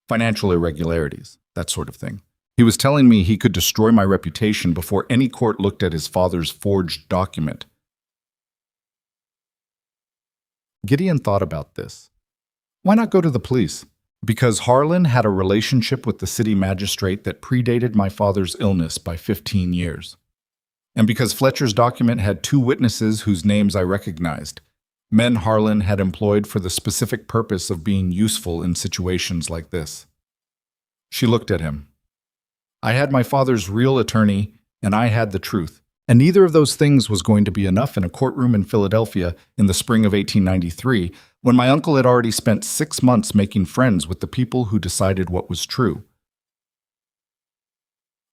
Financial irregularities, that sort of thing. He was telling me he could destroy my reputation before any court looked at his father's forged document." Gideon thought about this. Why not go to the police? Because Harlan had a relationship with the city magistrate that predated my father's illness by 15 years. And because Fletcher's document had 2 witnesses whose names I recognized, men Harlan had employed for the specific purpose of being useful in situations like this. She looked at him. "I had my father's real attorney, and I had the truth. And neither of those things was going to be enough in a courtroom in Philadelphia in the spring of 1893, when my uncle had already spent 6 months making friends with the people who decided what was true."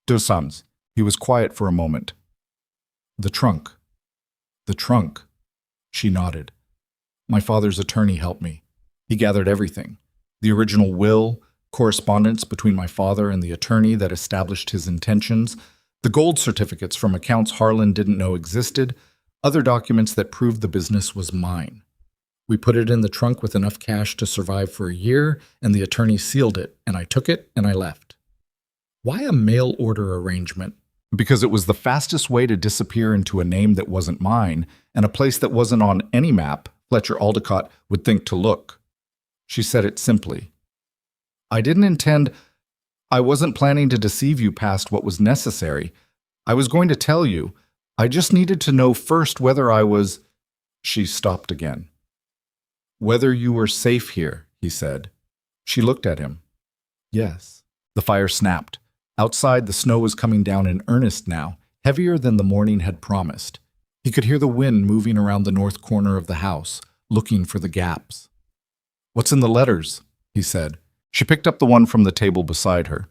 Deux hommes. He was quiet for a moment. "The trunk. The trunk." She nodded. "My father's attorney helped me. He gathered everything. The original will, correspondence between my father and the attorney that established his intentions, the gold certificates from accounts Harlan didn't know existed, other documents that proved the business was mine. We put it in the trunk with enough cash to survive for a year, and the attorney sealed it, and I took it and I left." Why a mail order arrangement? Because it was the fastest way to disappear into a name that wasn't mine, and a place that wasn't on any map Fletcher Aldicott would think to look. She said it simply. I wasn't planning to deceive you past what was necessary. I was going to tell you. I just needed to know first whether I was..." She stopped again. "Whether you were safe here," he said. She looked at him. "Yes." The fire snapped. Outside, the snow was coming down in earnest now, heavier than the morning had promised. He could hear the wind moving around the north corner of the house, looking for the gaps. "What's in the letters?" he said. She picked up the one from the table beside her.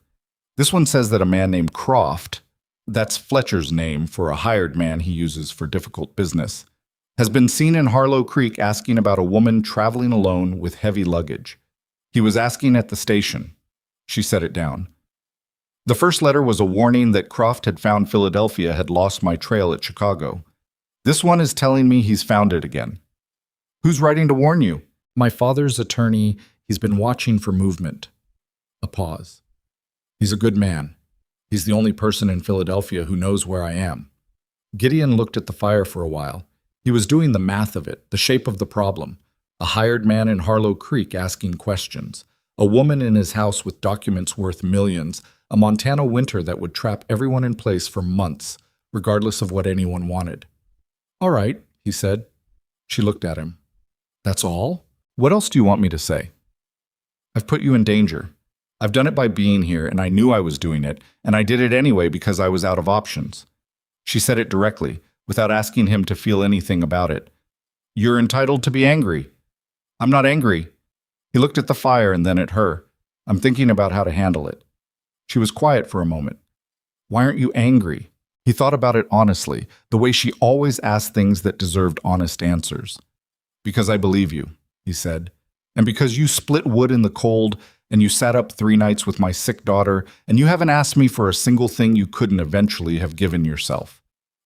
"This one says that a man named Croft, that's Fletcher's name for a hired man he uses for difficult business, has been seen in Harlow Creek asking about a woman traveling alone with heavy luggage. He was asking at the station." She set it down. "The first letter was a warning that Croft had found Philadelphia had lost my trail at Chicago. This one is telling me he's found it again." "Who's writing to warn you?" "My father's attorney. He's been watching for movement." A pause. He's a good man. He's the only person in Philadelphia who knows where I am. Gideon looked at the fire for a while. He was doing the math of it, the shape of the problem. A hired man in Harlow Creek asking questions. A woman in his house with documents worth millions. A Montana winter that would trap everyone in place for months, regardless of what anyone wanted. "All right," he said. She looked at him. "That's all? What else do you want me to say?" "I've put you in danger. I've done it by being here, and I knew I was doing it, and I did it anyway because I was out of options." She said it directly, without asking him to feel anything about it. "You're entitled to be angry." "I'm not angry." He looked at the fire and then at her. "I'm thinking about how to handle it." She was quiet for a moment. "Why aren't you angry?" He thought about it honestly, the way she always asked things that deserved honest answers. "Because I believe you," he said. "And because you split wood in the cold, and you sat up 3 nights with my sick daughter, and you haven't asked me for a single thing you couldn't eventually have given yourself."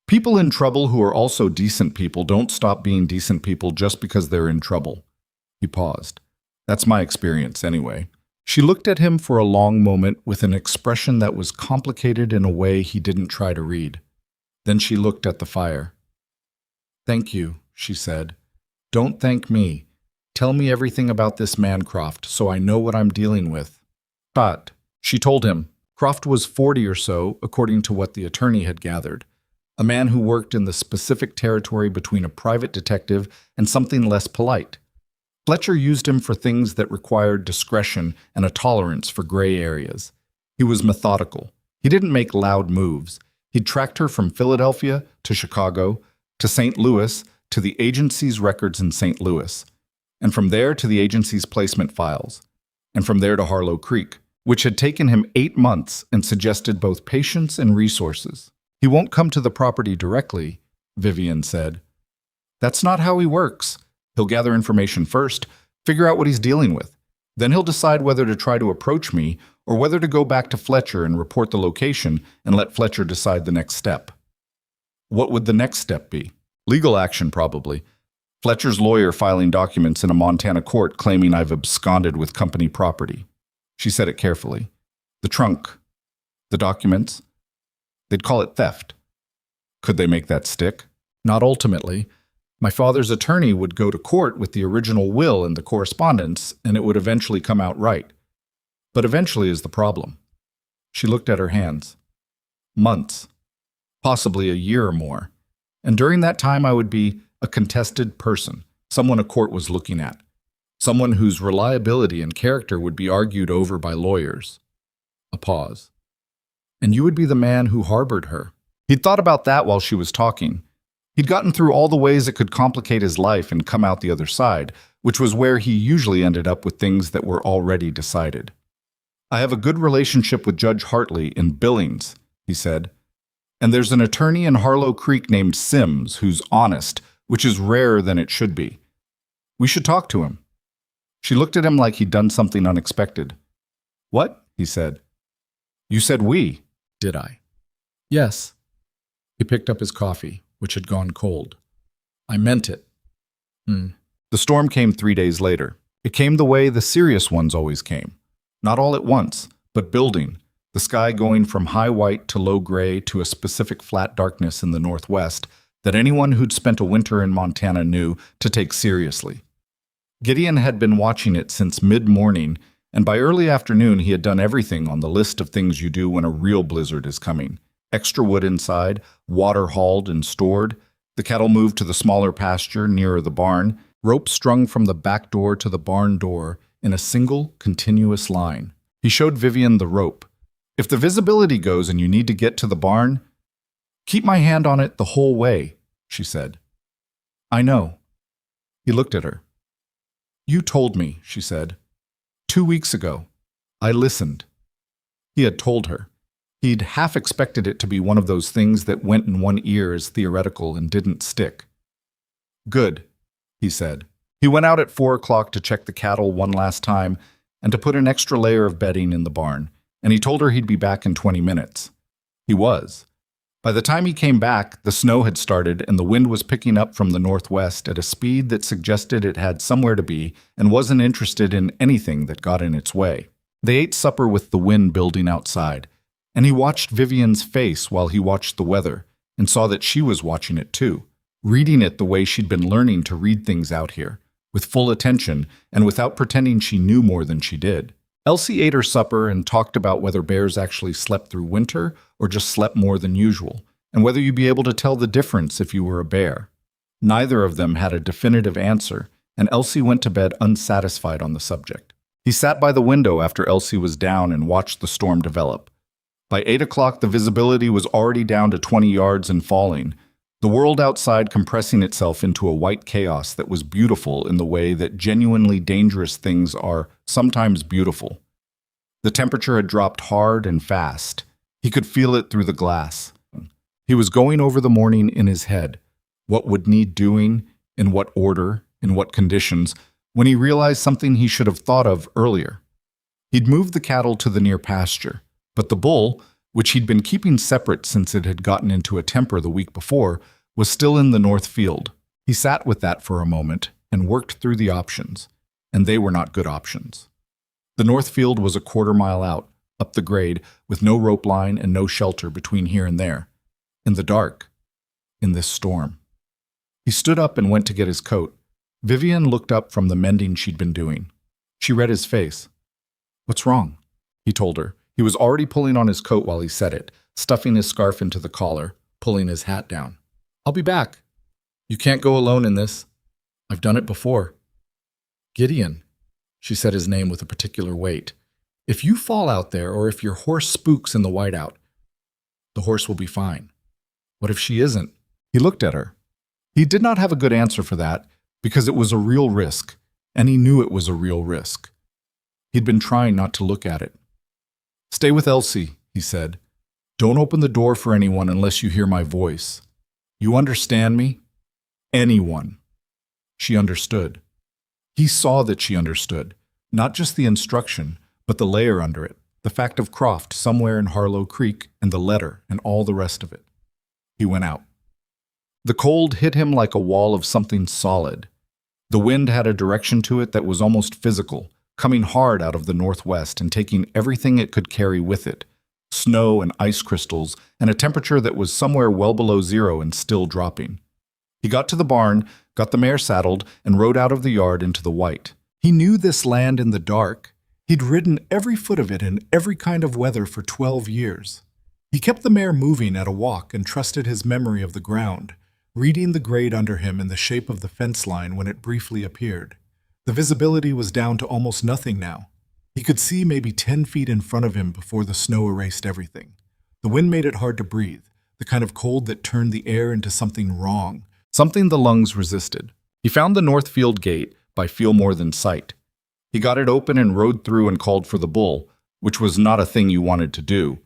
People in trouble who are also decent people don't stop being decent people just because they're in trouble. He paused. "That's my experience, anyway." She looked at him for a long moment with an expression that was complicated in a way he didn't try to read. Then she looked at the fire. "Thank you," she said. "Don't thank me. Tell me everything about this man, Croft, so I know what I'm dealing with." But, she told him, Croft was 40 or so, according to what the attorney had gathered. A man who worked in the specific territory between a private detective and something less polite. Fletcher used him for things that required discretion and a tolerance for gray areas. He was methodical. He didn't make loud moves. He'd tracked her from Philadelphia to Chicago, to St. Louis, to the agency's records in St. Louis, and from there to the agency's placement files, and from there to Harlow Creek, which had taken him 8 months and suggested both patience and resources. "He won't come to the property directly," Vivian said. "That's not how he works. He'll gather information first, figure out what he's dealing with. Then he'll decide whether to try to approach me or whether to go back to Fletcher and report the location and let Fletcher decide the next step." "What would the next step be?" "Legal action, probably. Fletcher's lawyer filing documents in a Montana court claiming I've absconded with company property." She said it carefully. "The trunk. The documents. They'd call it theft." "Could they make that stick?" "Not ultimately. My father's attorney would go to court with the original will and the correspondence, and it would eventually come out right. But eventually is the problem." She looked at her hands. "Months. Possibly a year or more. And during that time I would be a contested person, someone a court was looking at, someone whose reliability and character would be argued over by lawyers." A pause. "And you would be the man who harbored her." He'd thought about that while she was talking. He'd gotten through all the ways it could complicate his life and come out the other side, which was where he usually ended up with things that were already decided. "I have a good relationship with Judge Hartley in Billings," he said. "And there's an attorney in Harlow Creek named Sims who's honest, which is rarer than it should be. We should talk to him." She looked at him like he'd done something unexpected. "What?" he said. "You said we." "Did I?" "Yes." He picked up his coffee, which had gone cold. "I meant it." The storm came 3 days later. It came the way the serious ones always came. Not all at once, but building, the sky going from high white to low gray to a specific flat darkness in the northwest that anyone who'd spent a winter in Montana knew to take seriously. Gideon had been watching it since mid-morning, and by early afternoon he had done everything on the list of things you do when a real blizzard is coming. Extra wood inside, water hauled and stored, the cattle moved to the smaller pasture nearer the barn, rope strung from the back door to the barn door in a single, continuous line. He showed Vivian the rope. "If the visibility goes and you need to get to the barn, keep my hand on it the whole way," she said. "I know." He looked at her. "You told me," she said. 2 weeks ago. I listened." He had told her. He'd half expected it to be one of those things that went in one ear as theoretical and didn't stick. "Good," he said. He went out at 4 o'clock to check the cattle one last time and to put an extra layer of bedding in the barn, and he told her he'd be back in 20 minutes. He was. By the time he came back, the snow had started and the wind was picking up from the northwest at a speed that suggested it had somewhere to be and wasn't interested in anything that got in its way. They ate supper with the wind building outside, and he watched Vivian's face while he watched the weather, and saw that she was watching it too, reading it the way she'd been learning to read things out here, with full attention and without pretending she knew more than she did. Elsie ate her supper and talked about whether bears actually slept through winter or just slept more than usual, and whether you'd be able to tell the difference if you were a bear. Neither of them had a definitive answer, and Elsie went to bed unsatisfied on the subject. He sat by the window after Elsie was down and watched the storm develop. By 8 o'clock, the visibility was already down to 20 yards and falling, the world outside compressing itself into a white chaos that was beautiful in the way that genuinely dangerous things are sometimes beautiful. The temperature had dropped hard and fast. He could feel it through the glass. He was going over the morning in his head, what would need doing, in what order, in what conditions, when he realized something he should have thought of earlier. He'd moved the cattle to the near pasture, but the bull, which he'd been keeping separate since it had gotten into a temper the week before, was still in the north field. He sat with that for a moment and worked through the options, and they were not good options. The north field was a quarter-mile out, up the grade, with no rope line and no shelter between here and there. In the dark. In this storm. He stood up and went to get his coat. Vivian looked up from the mending she'd been doing. She read his face. "What's wrong?" he told her. He was already pulling on his coat while he said it, stuffing his scarf into the collar, pulling his hat down. "I'll be back. You can't go alone in this. I've done it before." "Gideon," she said his name with a particular weight. "If you fall out there or if your horse spooks in the whiteout, the horse will be fine. What if she isn't?" He looked at her. He did not have a good answer for that because it was a real risk, and he knew it was a real risk. He'd been trying not to look at it. "Stay with Elsie," he said. "Don't open the door for anyone unless you hear my voice. You understand me? Anyone." She understood. He saw that she understood, not just the instruction, but the layer under it, the fact of Croft somewhere in Harlow Creek and the letter and all the rest of it. He went out. The cold hit him like a wall of something solid. The wind had a direction to it that was almost physical, coming hard out of the northwest and taking everything it could carry with it. Snow and ice crystals, and a temperature that was somewhere well below zero and still dropping. He got to the barn, got the mare saddled, and rode out of the yard into the white. He knew this land in the dark. He'd ridden every foot of it in every kind of weather for 12 years. He kept the mare moving at a walk and trusted his memory of the ground, reading the grade under him in the shape of the fence line when it briefly appeared. The visibility was down to almost nothing now. He could see maybe 10 feet in front of him before the snow erased everything. The wind made it hard to breathe, the kind of cold that turned the air into something wrong, something the lungs resisted. He found the Northfield gate by feel more than sight. He got it open and rode through and called for the bull, which was not a thing you wanted to do.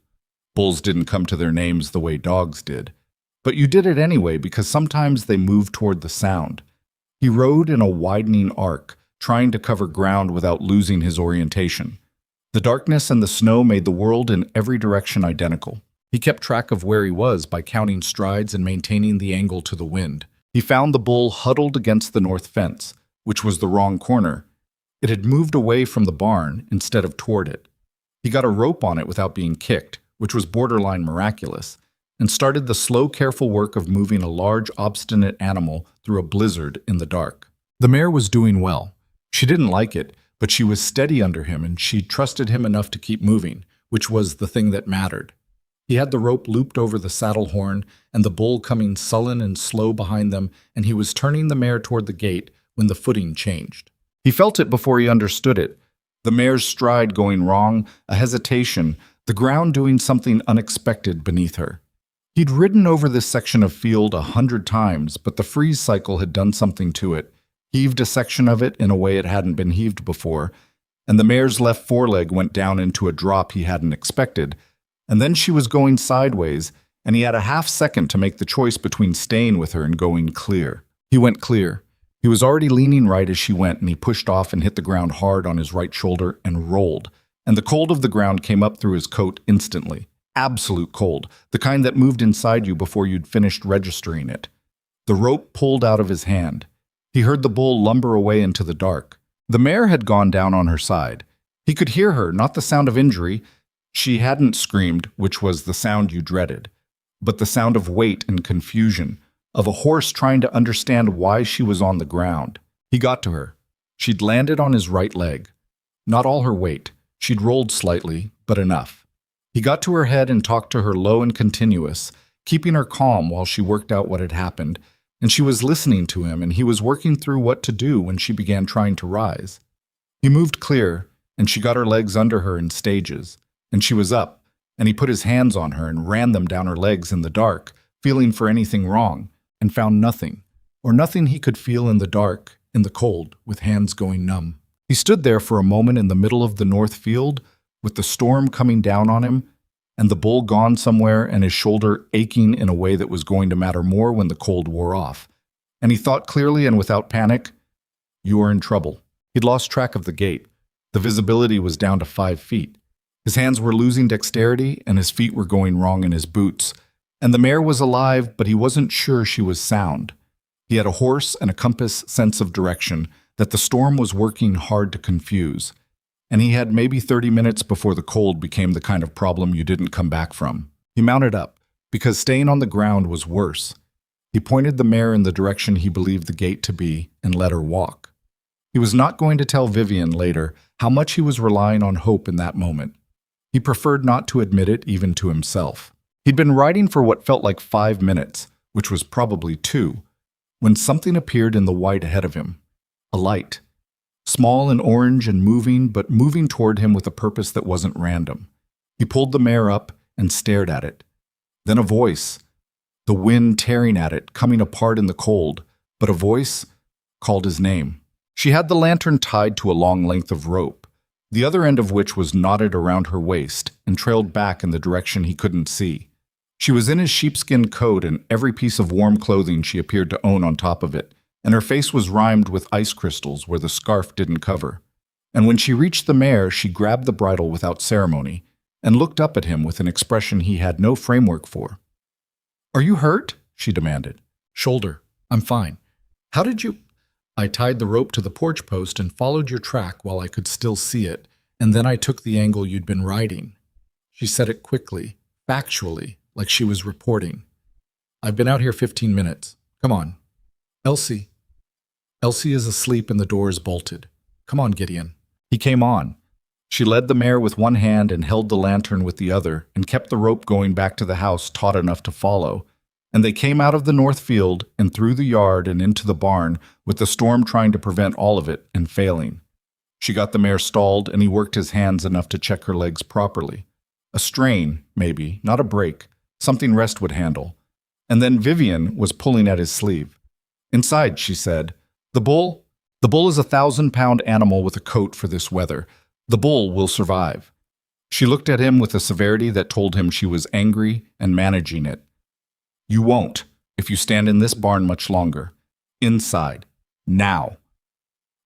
Bulls didn't come to their names the way dogs did. But you did it anyway because sometimes they moved toward the sound. He rode in a widening arc, trying to cover ground without losing his orientation. The darkness and the snow made the world in every direction identical. He kept track of where he was by counting strides and maintaining the angle to the wind. He found the bull huddled against the north fence, which was the wrong corner. It had moved away from the barn instead of toward it. He got a rope on it without being kicked, which was borderline miraculous, and started the slow, careful work of moving a large, obstinate animal through a blizzard in the dark. The mare was doing well. She didn't like it, but she was steady under him and she trusted him enough to keep moving, which was the thing that mattered. He had the rope looped over the saddle horn and the bull coming sullen and slow behind them, and he was turning the mare toward the gate when the footing changed. He felt it before he understood it. The mare's stride going wrong, a hesitation, the ground doing something unexpected beneath her. He'd ridden over this section of field 100 times, but the freeze cycle had done something to it, heaved a section of it in a way it hadn't been heaved before, and the mare's left foreleg went down into a drop he hadn't expected, and then she was going sideways, and he had a half second to make the choice between staying with her and going clear. He went clear. He was already leaning right as she went, and he pushed off and hit the ground hard on his right shoulder and rolled, and the cold of the ground came up through his coat instantly. Absolute cold, the kind that moved inside you before you'd finished registering it. The rope pulled out of his hand. He heard the bull lumber away into the dark. The mare had gone down on her side. He could hear her, not the sound of injury. She hadn't screamed, which was the sound you dreaded, but the sound of weight and confusion, of a horse trying to understand why she was on the ground. He got to her. She'd landed on his right leg. Not all her weight. She'd rolled slightly, but enough. He got to her head and talked to her low and continuous, keeping her calm while she worked out what had happened, and she was listening to him, and he was working through what to do when she began trying to rise. He moved clear, and she got her legs under her in stages, and she was up, and he put his hands on her and ran them down her legs in the dark, feeling for anything wrong, and found nothing, or nothing he could feel in the dark, in the cold, with hands going numb. He stood there for a moment in the middle of the north field, with the storm coming down on him, and the bull gone somewhere and his shoulder aching in a way that was going to matter more when the cold wore off. And he thought clearly and without panic, "You are in trouble." He'd lost track of the gate. The visibility was down to 5 feet. His hands were losing dexterity, and his feet were going wrong in his boots. And the mare was alive, but he wasn't sure she was sound. He had a horse and a compass sense of direction that the storm was working hard to confuse. And he had maybe 30 minutes before the cold became the kind of problem you didn't come back from. He mounted up, because staying on the ground was worse. He pointed the mare in the direction he believed the gate to be and let her walk. He was not going to tell Vivian later how much he was relying on hope in that moment. He preferred not to admit it even to himself. He'd been riding for what felt like 5 minutes, which was probably 2, when something appeared in the white ahead of him. A light. Small and orange and moving, but moving toward him with a purpose that wasn't random. He pulled the mare up and stared at it. Then a voice. The wind tearing at it, coming apart in the cold, but a voice called his name. She had the lantern tied to a long length of rope, the other end of which was knotted around her waist and trailed back in the direction he couldn't see. She was in his sheepskin coat and every piece of warm clothing she appeared to own on top of it, and her face was rimed with ice crystals where the scarf didn't cover. And when she reached the mare, she grabbed the bridle without ceremony and looked up at him with an expression he had no framework for. "Are you hurt?" she demanded. "Shoulder. I'm fine. How did you—" "I tied the rope to the porch post and followed your track while I could still see it, and then I took the angle you'd been riding." She said it quickly, factually, like she was reporting. "I've been out here 15 minutes. Come on." "Elsie." "Elsie is asleep and the door is bolted. Come on, Gideon." He came on. She led the mare with one hand and held the lantern with the other and kept the rope going back to the house taut enough to follow. And they came out of the north field and through the yard and into the barn, with the storm trying to prevent all of it and failing. She got the mare stalled, and he worked his hands enough to check her legs properly. A strain, maybe, not a break, something rest would handle. And then Vivian was pulling at his sleeve. "Inside," she said. The bull is a 1,000-pound animal with a coat for this weather. The bull will survive." She looked at him with a severity that told him she was angry and managing it. "You won't, if you stand in this barn much longer. Inside. Now."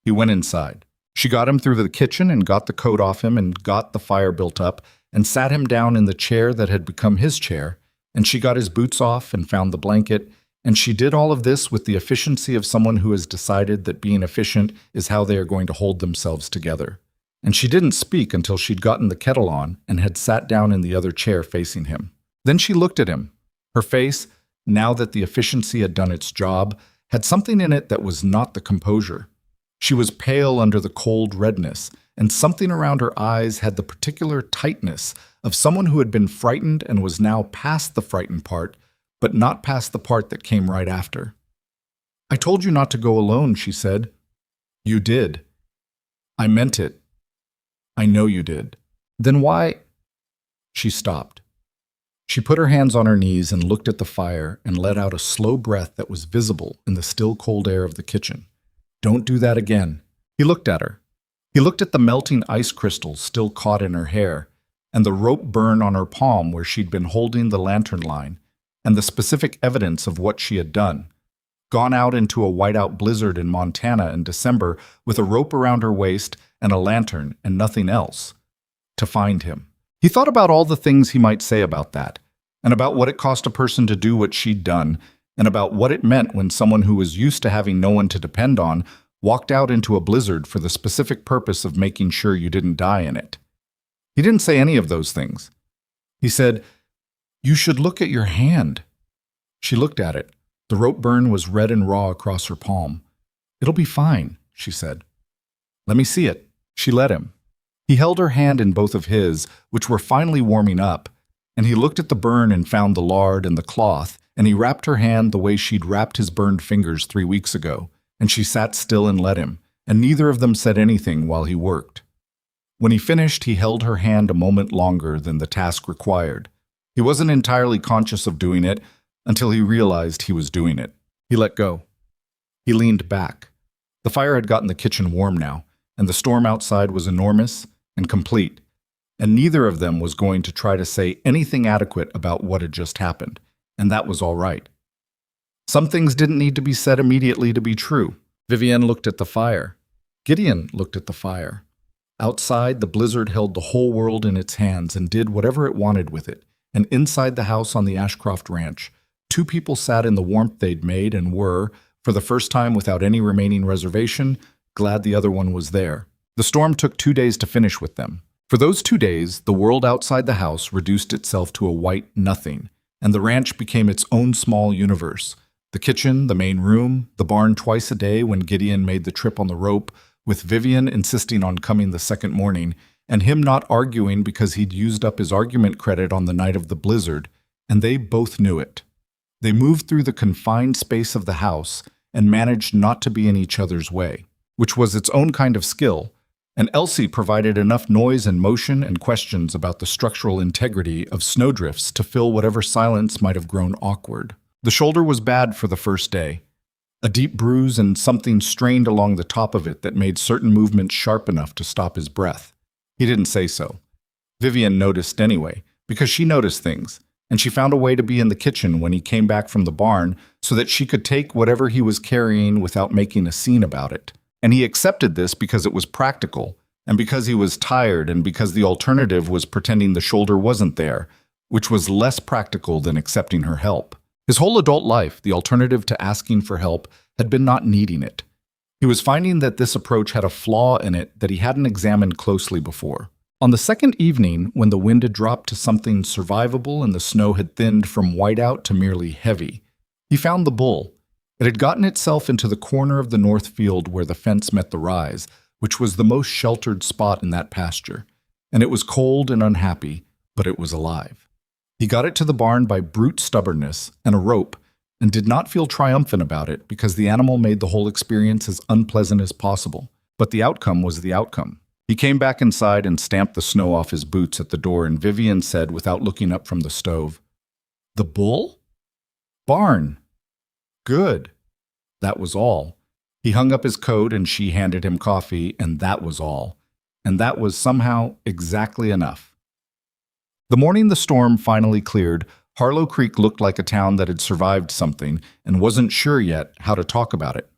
He went inside. She got him through the kitchen and got the coat off him and got the fire built up and sat him down in the chair that had become his chair, and she got his boots off and found the blanket, and she did all of this with the efficiency of someone who has decided that being efficient is how they are going to hold themselves together. And she didn't speak until she'd gotten the kettle on and had sat down in the other chair facing him. Then she looked at him. Her face, now that the efficiency had done its job, had something in it that was not the composure. She was pale under the cold redness, and something around her eyes had the particular tightness of someone who had been frightened and was now past the frightened part, but not past the part that came right after. "I told you not to go alone," she said. "You did." "I meant it." "I know you did." "Then why—" She stopped. She put her hands on her knees and looked at the fire and let out a slow breath that was visible in the still cold air of the kitchen. "Don't do that again." He looked at her. He looked at the melting ice crystals still caught in her hair, and the rope burn on her palm where she'd been holding the lantern line, and the specific evidence of what she had done. Gone out into a whiteout blizzard in Montana in December with a rope around her waist and a lantern and nothing else. To find him. He thought about all the things he might say about that, and about what it cost a person to do what she'd done, and about what it meant when someone who was used to having no one to depend on walked out into a blizzard for the specific purpose of making sure you didn't die in it. He didn't say any of those things. He said, "You should look at your hand." She looked at it. The rope burn was red and raw across her palm. "It'll be fine," she said. "Let me see it." She let him. He held her hand in both of his, which were finally warming up, and he looked at the burn and found the lard and the cloth, and he wrapped her hand the way she'd wrapped his burned fingers 3 weeks ago, and she sat still and let him, and neither of them said anything while he worked. When he finished, he held her hand a moment longer than the task required. He wasn't entirely conscious of doing it until he realized he was doing it. He let go. He leaned back. The fire had gotten the kitchen warm now, and the storm outside was enormous and complete, and neither of them was going to try to say anything adequate about what had just happened, and that was all right. Some things didn't need to be said immediately to be true. Vivian looked at the fire. Gideon looked at the fire. Outside, the blizzard held the whole world in its hands and did whatever it wanted with it, and inside the house on the Ashcroft Ranch, 2 people sat in the warmth they'd made and were, for the first time without any remaining reservation, glad the other one was there. The storm took 2 days to finish with them. For those 2 days, the world outside the house reduced itself to a white nothing, and the ranch became its own small universe. The kitchen, the main room, the barn twice a day when Gideon made the trip on the rope, with Vivian insisting on coming the second morning, and him not arguing because he'd used up his argument credit on the night of the blizzard, and they both knew it. They moved through the confined space of the house and managed not to be in each other's way, which was its own kind of skill, and Elsie provided enough noise and motion and questions about the structural integrity of snowdrifts to fill whatever silence might have grown awkward. The shoulder was bad for the first day. A deep bruise and something strained along the top of it that made certain movements sharp enough to stop his breath. He didn't say so. Vivian noticed anyway, because she noticed things, and she found a way to be in the kitchen when he came back from the barn so that she could take whatever he was carrying without making a scene about it. And he accepted this because it was practical, and because he was tired, and because the alternative was pretending the shoulder wasn't there, which was less practical than accepting her help. His whole adult life, the alternative to asking for help had been not needing it. He was finding that this approach had a flaw in it that he hadn't examined closely before. On the second evening, when the wind had dropped to something survivable and the snow had thinned from whiteout to merely heavy, he found the bull. It had gotten itself into the corner of the north field where the fence met the rise, which was the most sheltered spot in that pasture, and it was cold and unhappy, but it was alive. He got it to the barn by brute stubbornness and a rope, and did not feel triumphant about it because the animal made the whole experience as unpleasant as possible. But the outcome was the outcome. He came back inside and stamped the snow off his boots at the door, and Vivian said without looking up from the stove, "The bull? Barn. Good." That was all. He hung up his coat and she handed him coffee, and that was all. And that was somehow exactly enough. The morning the storm finally cleared, Harlow Creek looked like a town that had survived something and wasn't sure yet how to talk about it.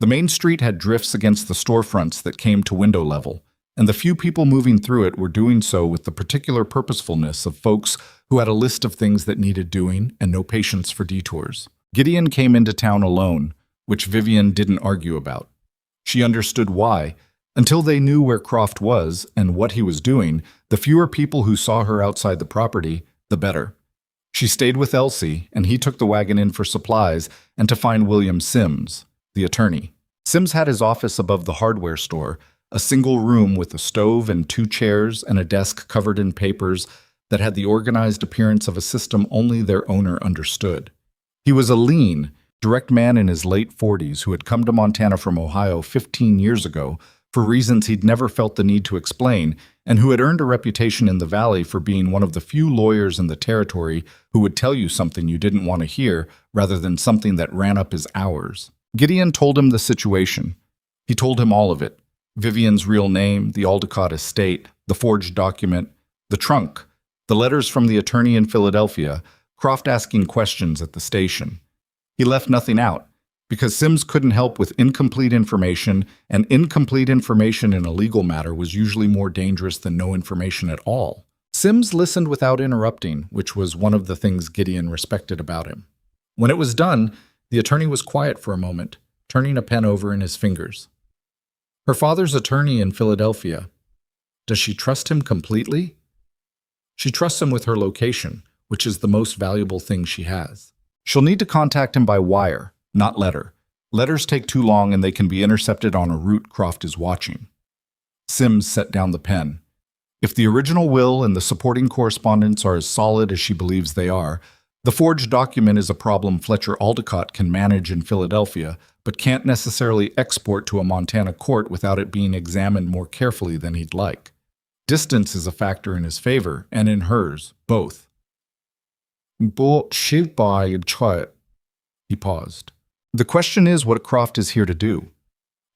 The main street had drifts against the storefronts that came to window level, and the few people moving through it were doing so with the particular purposefulness of folks who had a list of things that needed doing and no patience for detours. Gideon came into town alone, which Vivian didn't argue about. She understood why. Until they knew where Croft was and what he was doing, the fewer people who saw her outside the property, the better. She stayed with Elsie, and he took the wagon in for supplies and to find William Sims, the attorney. Sims had his office above the hardware store, a single room with a stove and 2 chairs and a desk covered in papers that had the organized appearance of a system only their owner understood. He was a lean, direct man in his late 40s who had come to Montana from Ohio 15 years ago for reasons he'd never felt the need to explain, and who had earned a reputation in the valley for being one of the few lawyers in the territory who would tell you something you didn't want to hear rather than something that ran up his hours. Gideon told him the situation. He told him all of it. Vivian's real name, the Aldecott estate, the forged document, the trunk, the letters from the attorney in Philadelphia, Croft asking questions at the station. He left nothing out, because Sims couldn't help with incomplete information, and incomplete information in a legal matter was usually more dangerous than no information at all. Sims listened without interrupting, which was one of the things Gideon respected about him. When it was done, the attorney was quiet for a moment, turning a pen over in his fingers. Her father's attorney in Philadelphia. Does she trust him completely? She trusts him with her location, which is the most valuable thing she has. She'll need to contact him by wire, not letter. Letters take too long and they can be intercepted on a route Croft is watching. Sims set down the pen. If the original will and the supporting correspondence are as solid as she believes they are, the forged document is a problem Fletcher Aldicott can manage in Philadelphia, but can't necessarily export to a Montana court without it being examined more carefully than he'd like. Distance is a factor in his favor, and in hers, both. But she'd buy and try it. He paused. The question is what Croft is here to do.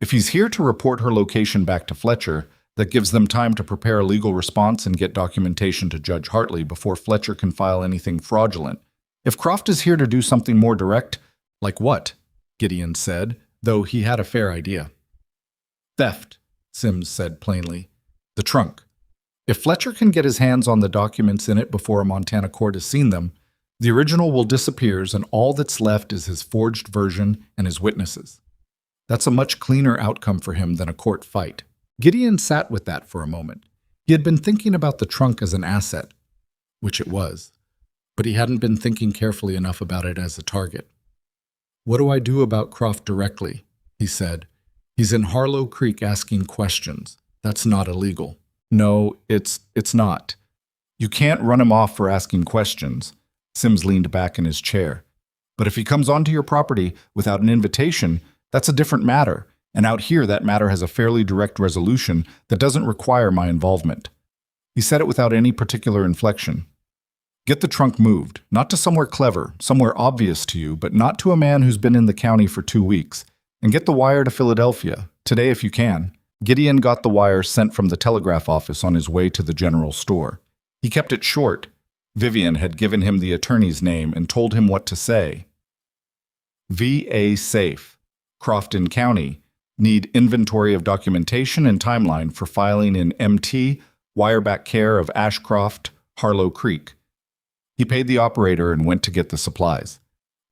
If he's here to report her location back to Fletcher, that gives them time to prepare a legal response and get documentation to Judge Hartley before Fletcher can file anything fraudulent. If Croft is here to do something more direct, like what? Gideon said, though he had a fair idea. Theft, Sims said plainly. The trunk. If Fletcher can get his hands on the documents in it before a Montana court has seen them, the original will disappear and all that's left is his forged version and his witnesses. That's a much cleaner outcome for him than a court fight. Gideon sat with that for a moment. He had been thinking about the trunk as an asset, which it was, but he hadn't been thinking carefully enough about it as a target. What do I do about Croft directly? He said. He's in Harlow Creek asking questions. That's not illegal. No, it's not. You can't run him off for asking questions. Sims leaned back in his chair. But if he comes onto your property without an invitation, that's a different matter, and out here that matter has a fairly direct resolution that doesn't require my involvement. He said it without any particular inflection. Get the trunk moved, not to somewhere clever, somewhere obvious to you, but not to a man who's been in the county for 2 weeks. And get the wire to Philadelphia, today if you can. Gideon got the wire sent from the telegraph office on his way to the general store. He kept it short. Vivian had given him the attorney's name and told him what to say. V.A. Safe, Crofton County, need inventory of documentation and timeline for filing in MT, wireback care of Ashcroft, Harlow Creek. He paid the operator and went to get the supplies.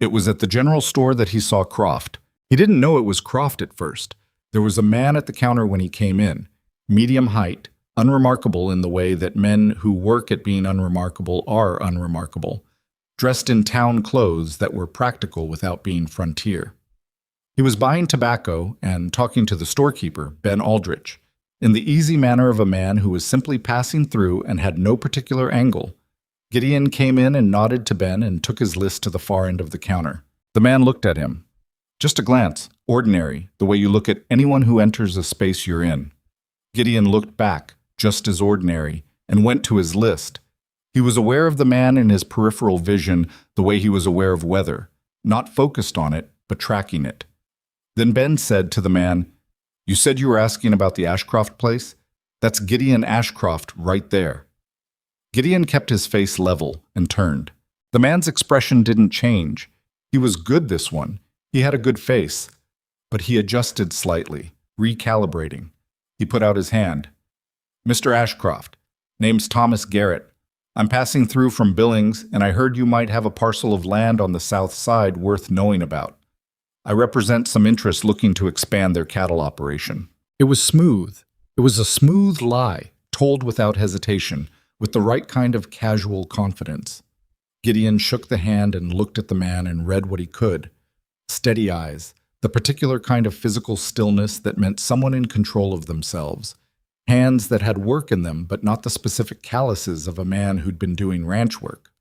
It was at the general store that he saw Croft. He didn't know it was Croft at first. There was a man at the counter when he came in, medium height, unremarkable in the way that men who work at being unremarkable are unremarkable, dressed in town clothes that were practical without being frontier. He was buying tobacco and talking to the storekeeper, Ben Aldrich, in the easy manner of a man who was simply passing through and had no particular angle. Gideon came in and nodded to Ben and took his list to the far end of the counter. The man looked at him. Just a glance, ordinary, the way you look at anyone who enters a space you're in. Gideon looked back, just as ordinary, and went to his list. He was aware of the man in his peripheral vision the way he was aware of weather, not focused on it, but tracking it. Then Ben said to the man, "You said you were asking about the Ashcroft place? That's Gideon Ashcroft right there." Gideon kept his face level and turned. The man's expression didn't change. He was good, this one. He had a good face. But he adjusted slightly, recalibrating. He put out his hand. "Mr. Ashcroft, name's Thomas Garrett. I'm passing through from Billings, and I heard you might have a parcel of land on the south side worth knowing about. I represent some interests looking to expand their cattle operation." It was smooth. It was a smooth lie, told without hesitation, with the right kind of casual confidence. Gideon shook the hand and looked at the man and read what he could. Steady eyes, the particular kind of physical stillness that meant someone in control of themselves. Hands that had work in them, but not the specific calluses of a man who'd been doing ranch work.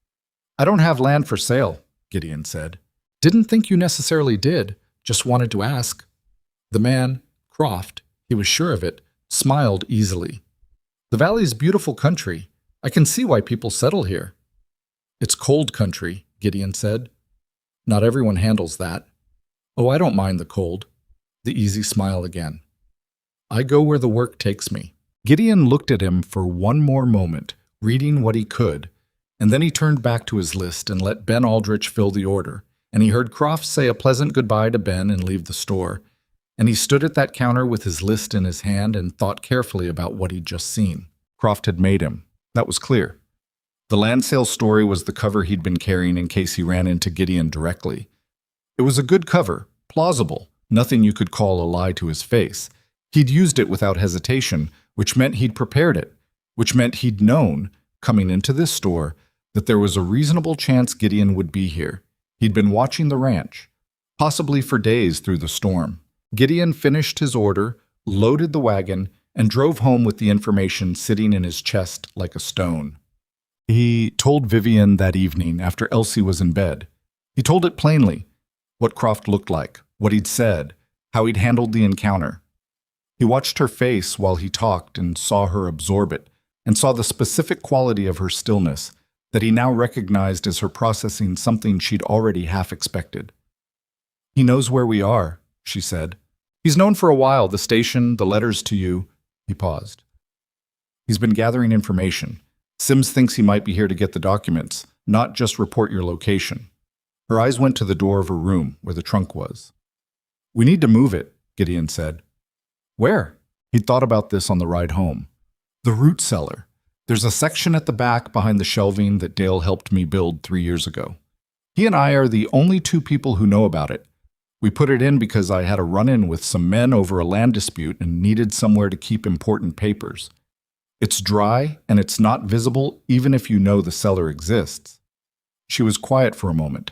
"I don't have land for sale," Gideon said. "Didn't think you necessarily did, just wanted to ask." The man, Croft, he was sure of it, smiled easily. "The valley's beautiful country. I can see why people settle here." "It's cold country," Gideon said. "Not everyone handles that." "Oh, I don't mind the cold." The easy smile again. "I go where the work takes me." Gideon looked at him for one more moment, reading what he could, and then he turned back to his list and let Ben Aldrich fill the order, and he heard Croft say a pleasant goodbye to Ben and leave the store, and he stood at that counter with his list in his hand and thought carefully about what he'd just seen. Croft had made him. That was clear. The land sale story was the cover he'd been carrying in case he ran into Gideon directly. It was a good cover, plausible, Nothing you could call a lie to his face. He'd used it without hesitation, which meant he'd prepared it, which meant he'd known, coming into this store, that there was a reasonable chance Gideon would be here. He'd been watching the ranch, possibly for days through the storm. Gideon finished his order, loaded the wagon, and drove home with the information sitting in his chest like a stone. He told Vivian that evening after Elsie was in bed. He told it plainly, what Croft looked like, what he'd said, how he'd handled the encounter. He watched her face while he talked and saw her absorb it, and saw the specific quality of her stillness that he now recognized as her processing something she'd already half expected. "He knows where we are," she said. "He's known for a while, the station, the letters to you." He paused. "He's been gathering information. Sims thinks he might be here to get the documents, not just report your location." Her eyes went to the door of her room, where the trunk was. "We need to move it," Gideon said. "Where?" He'd thought about this on the ride home. "The root cellar. There's a section at the back behind the shelving that Dale helped me build 3 years ago. He and I are the only 2 people who know about it. We put it in because I had a run-in with some men over a land dispute and needed somewhere to keep important papers. It's dry and it's not visible even if you know the cellar exists." She was quiet for a moment.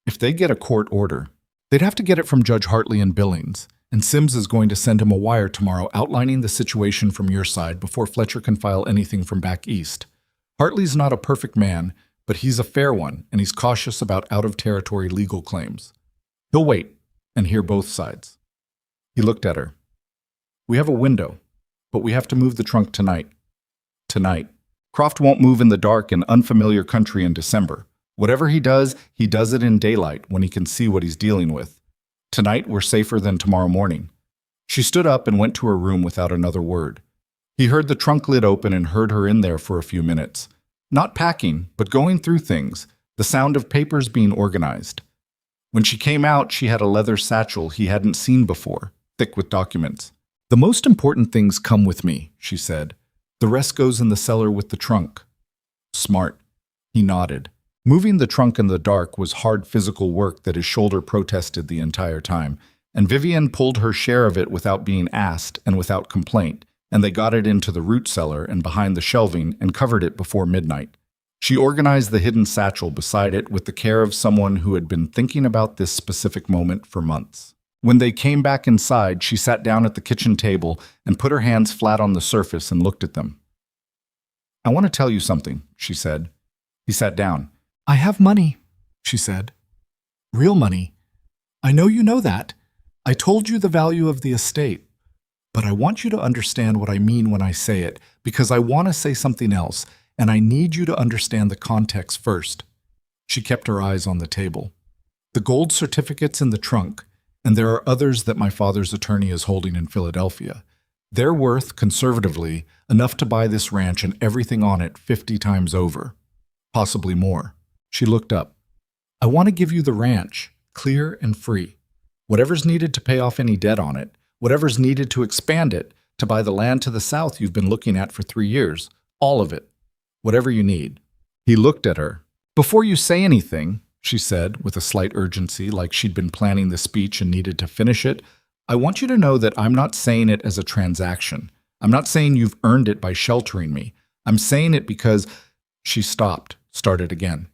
"If they get a court order, they'd have to get it from Judge Hartley in Billings, and Sims is going to send him a wire tomorrow outlining the situation from your side before Fletcher can file anything from back east. Hartley's not a perfect man, but he's a fair one, and he's cautious about out-of-territory legal claims. He'll wait and hear both sides." He looked at her. "We have a window, but we have to move the trunk tonight." Tonight. Croft won't move in the dark in unfamiliar country in December. Whatever he does it in daylight when he can see what he's dealing with. Tonight we're safer than tomorrow morning. She stood up and went to her room without another word. He heard the trunk lid open and heard her in there for a few minutes. Not packing, but going through things, the sound of papers being organized. When she came out, she had a leather satchel he hadn't seen before, thick with documents. "The most important things come with me," she said. "The rest goes in the cellar with the trunk." "Smart." He nodded. Moving the trunk in the dark was hard physical work that his shoulder protested the entire time, and Vivian pulled her share of it without being asked and without complaint, and they got it into the root cellar and behind the shelving and covered it before midnight. She organized the hidden satchel beside it with the care of someone who had been thinking about this specific moment for months. When they came back inside, she sat down at the kitchen table and put her hands flat on the surface and looked at them. "I want to tell you something," she said. He sat down. "I have money," she said. "Real money. I know you know that. I told you the value of the estate. But I want you to understand what I mean when I say it, because I want to say something else, and I need you to understand the context first." She kept her eyes on the table. "The gold certificate's in the trunk, and there are others that my father's attorney is holding in Philadelphia. They're worth, conservatively, enough to buy this ranch and everything on it 50 times over. Possibly more." She looked up. "I want to give you the ranch, clear and free. Whatever's needed to pay off any debt on it, whatever's needed to expand it, to buy the land to the south you've been looking at for 3 years, all of it. Whatever you need." He looked at her. "Before you say anything," she said, with a slight urgency, like she'd been planning the speech and needed to finish it, "I want you to know that I'm not saying it as a transaction. I'm not saying you've earned it by sheltering me. I'm saying it because—" She stopped, started again.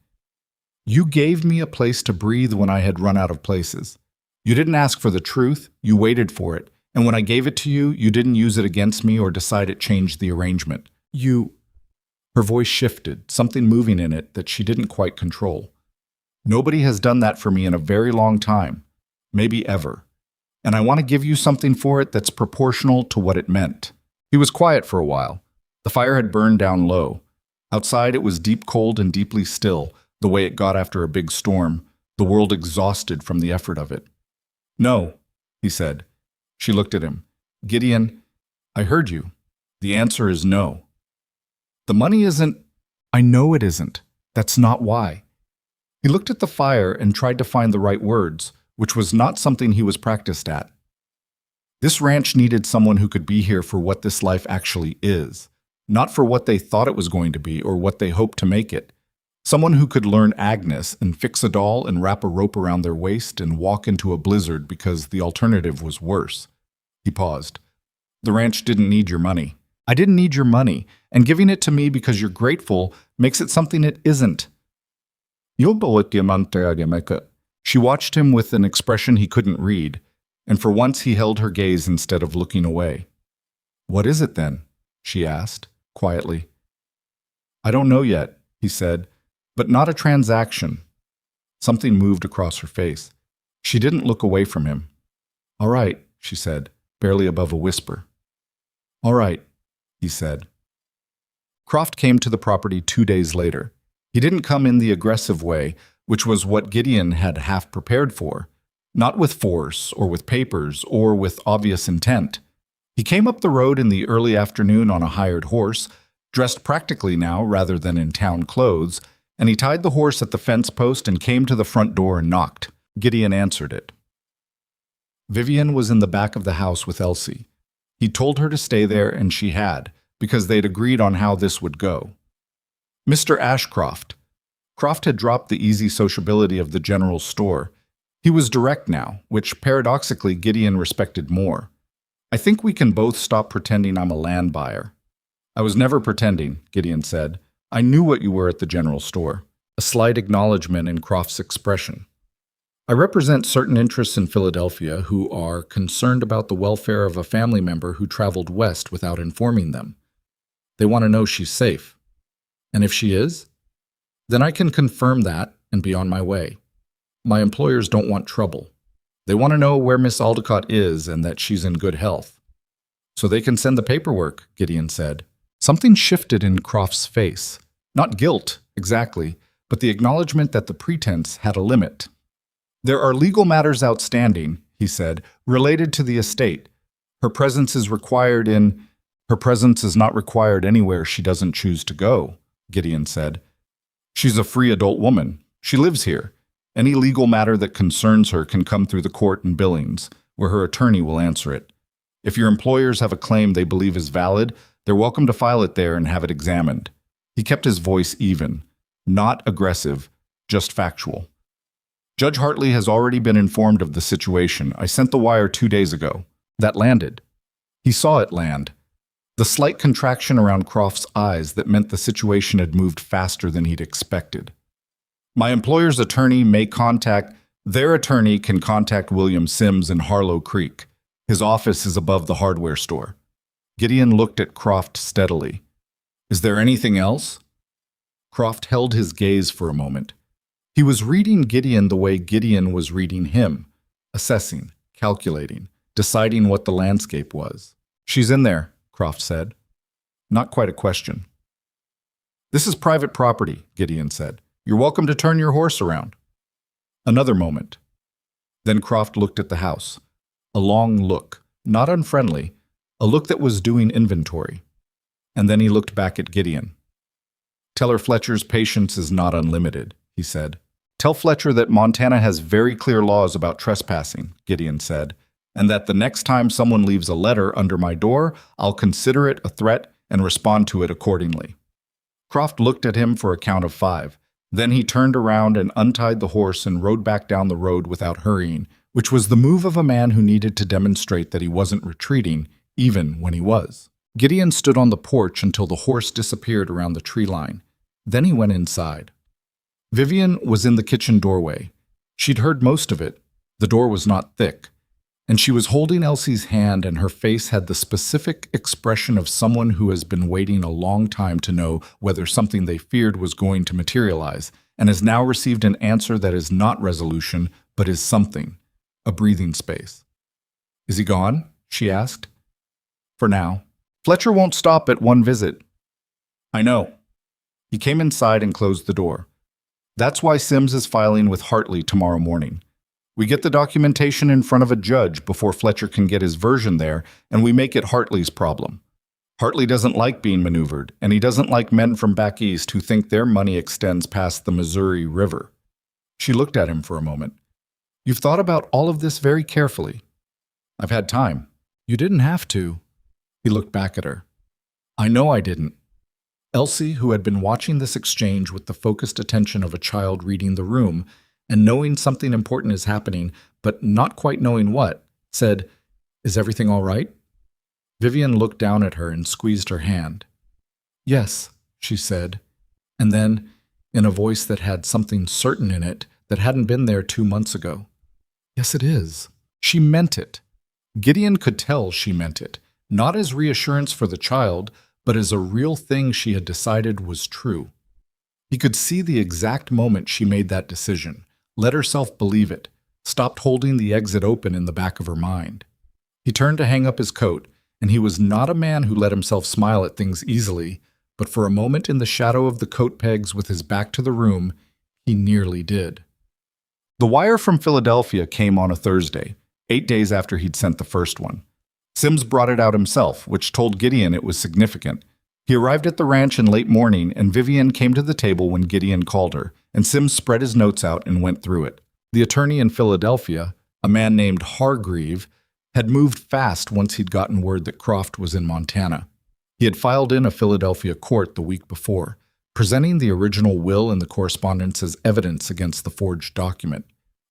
"You gave me a place to breathe when I had run out of places. You didn't ask for the truth, you waited for it, and when I gave it to you, you didn't use it against me or decide it changed the arrangement. You—" Her voice shifted, something moving in it that she didn't quite control. "Nobody has done that for me in a very long time, maybe ever. And I want to give you something for it that's proportional to what it meant." He was quiet for a while. The fire had burned down low. Outside it was deep cold and deeply still, the way it got after a big storm, the world exhausted from the effort of it. "No," he said. She looked at him. "Gideon, I heard you. The answer is no. The money isn't—" "I know it isn't. That's not why." He looked at the fire and tried to find the right words, which was not something he was practiced at. This ranch needed someone who could be here for what this life actually is, not for what they thought it was going to be or what they hoped to make it. Someone who could learn Agnes and fix a doll and wrap a rope around their waist and walk into a blizzard because the alternative was worse. He paused. The ranch didn't need your money. I didn't need your money, and giving it to me because you're grateful makes it something it isn't. She watched him with an expression he couldn't read, and for once he held her gaze instead of looking away. What is it then? She asked, quietly. I don't know yet, he said, but not a transaction. Something moved across her face. She didn't look away from him. All right, she said, barely above a whisper. All right, he said. Croft came to the property 2 days later. He didn't come in the aggressive way, which was what Gideon had half prepared for, not with force or with papers or with obvious intent. He came up the road in the early afternoon on a hired horse, dressed practically now rather than in town clothes, and he tied the horse at the fence post and came to the front door and knocked. Gideon answered it. Vivian was in the back of the house with Elsie. He told her to stay there, and she had, because they'd agreed on how this would go. Mr. Ashcroft. Croft had dropped the easy sociability of the general store. He was direct now, which paradoxically Gideon respected more. I think we can both stop pretending I'm a land buyer. I was never pretending, Gideon said. I knew what you were at the general store. A slight acknowledgement in Croft's expression. I represent certain interests in Philadelphia who are concerned about the welfare of a family member who traveled west without informing them. They want to know she's safe. And if she is, then I can confirm that and be on my way. My employers don't want trouble. They want to know where Miss Aldicott is and that she's in good health. So they can send the paperwork, Gideon said. Something shifted in Croft's face. Not guilt, exactly, but the acknowledgement that the pretense had a limit. There are legal matters outstanding, he said, related to the estate. Her presence is not required anywhere she doesn't choose to go, Gideon said. She's a free adult woman. She lives here. Any legal matter that concerns her can come through the court in Billings, where her attorney will answer it. If your employers have a claim they believe is valid, they're welcome to file it there and have it examined. He kept his voice even, not aggressive, just factual. Judge Hartley has already been informed of the situation. I sent the wire 2 days ago. That landed. He saw it land. The slight contraction around Croft's eyes that meant the situation had moved faster than he'd expected. My employer's attorney their attorney can contact William Sims in Harlow Creek. His office is above the hardware store. Gideon looked at Croft steadily. Is there anything else? Croft held his gaze for a moment. He was reading Gideon the way Gideon was reading him, assessing, calculating, deciding what the landscape was. She's in there, Croft said. Not quite a question. This is private property, Gideon said. You're welcome to turn your horse around. Another moment. Then Croft looked at the house. A long look, not unfriendly, a look that was doing inventory. And then he looked back at Gideon. Tell her Fletcher's patience is not unlimited, he said. Tell Fletcher that Montana has very clear laws about trespassing, Gideon said, and that the next time someone leaves a letter under my door, I'll consider it a threat and respond to it accordingly. Croft looked at him for a count of 5. Then he turned around and untied the horse and rode back down the road without hurrying, which was the move of a man who needed to demonstrate that he wasn't retreating, even when he was. Gideon stood on the porch until the horse disappeared around the tree line. Then he went inside. Vivian was in the kitchen doorway. She'd heard most of it. The door was not thick. And she was holding Elsie's hand, and her face had the specific expression of someone who has been waiting a long time to know whether something they feared was going to materialize, and has now received an answer that is not resolution, but is something, a breathing space. Is he gone? She asked. For now. Fletcher won't stop at one visit. I know. He came inside and closed the door. That's why Sims is filing with Hartley tomorrow morning. We get the documentation in front of a judge before Fletcher can get his version there, and we make it Hartley's problem. Hartley doesn't like being maneuvered, and he doesn't like men from back east who think their money extends past the Missouri River. She looked at him for a moment. You've thought about all of this very carefully. I've had time. You didn't have to. He looked back at her. I know I didn't. Elsie, who had been watching this exchange with the focused attention of a child reading the room and knowing something important is happening, but not quite knowing what, said, "Is everything all right?" Vivian looked down at her and squeezed her hand. "Yes," she said, and then, in a voice that had something certain in it that hadn't been there 2 months ago, "Yes, it is." She meant it. Gideon could tell she meant it, not as reassurance for the child, but as a real thing she had decided was true. He could see the exact moment she made that decision, let herself believe it, stopped holding the exit open in the back of her mind. He turned to hang up his coat, and he was not a man who let himself smile at things easily, but for a moment in the shadow of the coat pegs with his back to the room, he nearly did. The wire from Philadelphia came on a Thursday, 8 days after he'd sent the first one. Sims brought it out himself, which told Gideon it was significant. He arrived at the ranch in late morning, and Vivian came to the table when Gideon called her, and Sims spread his notes out and went through it. The attorney in Philadelphia, a man named Hargreave, had moved fast once he'd gotten word that Croft was in Montana. He had filed in a Philadelphia court the week before, presenting the original will and the correspondence as evidence against the forged document.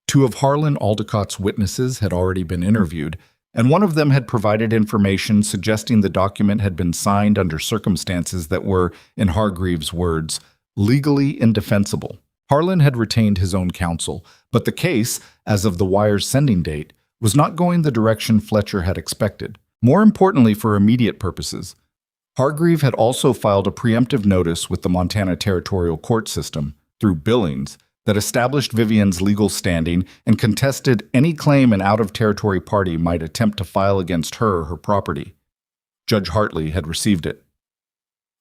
2 of Harlan Aldicott's witnesses had already been interviewed, and one of them had provided information suggesting the document had been signed under circumstances that were, in Hargreaves' words, legally indefensible. Harlan had retained his own counsel, but the case, as of the wire's sending date, was not going the direction Fletcher had expected. More importantly, for immediate purposes, Hargreave had also filed a preemptive notice with the Montana Territorial Court System, through Billings, that established Vivian's legal standing and contested any claim an out-of-territory party might attempt to file against her or her property. Judge Hartley had received it.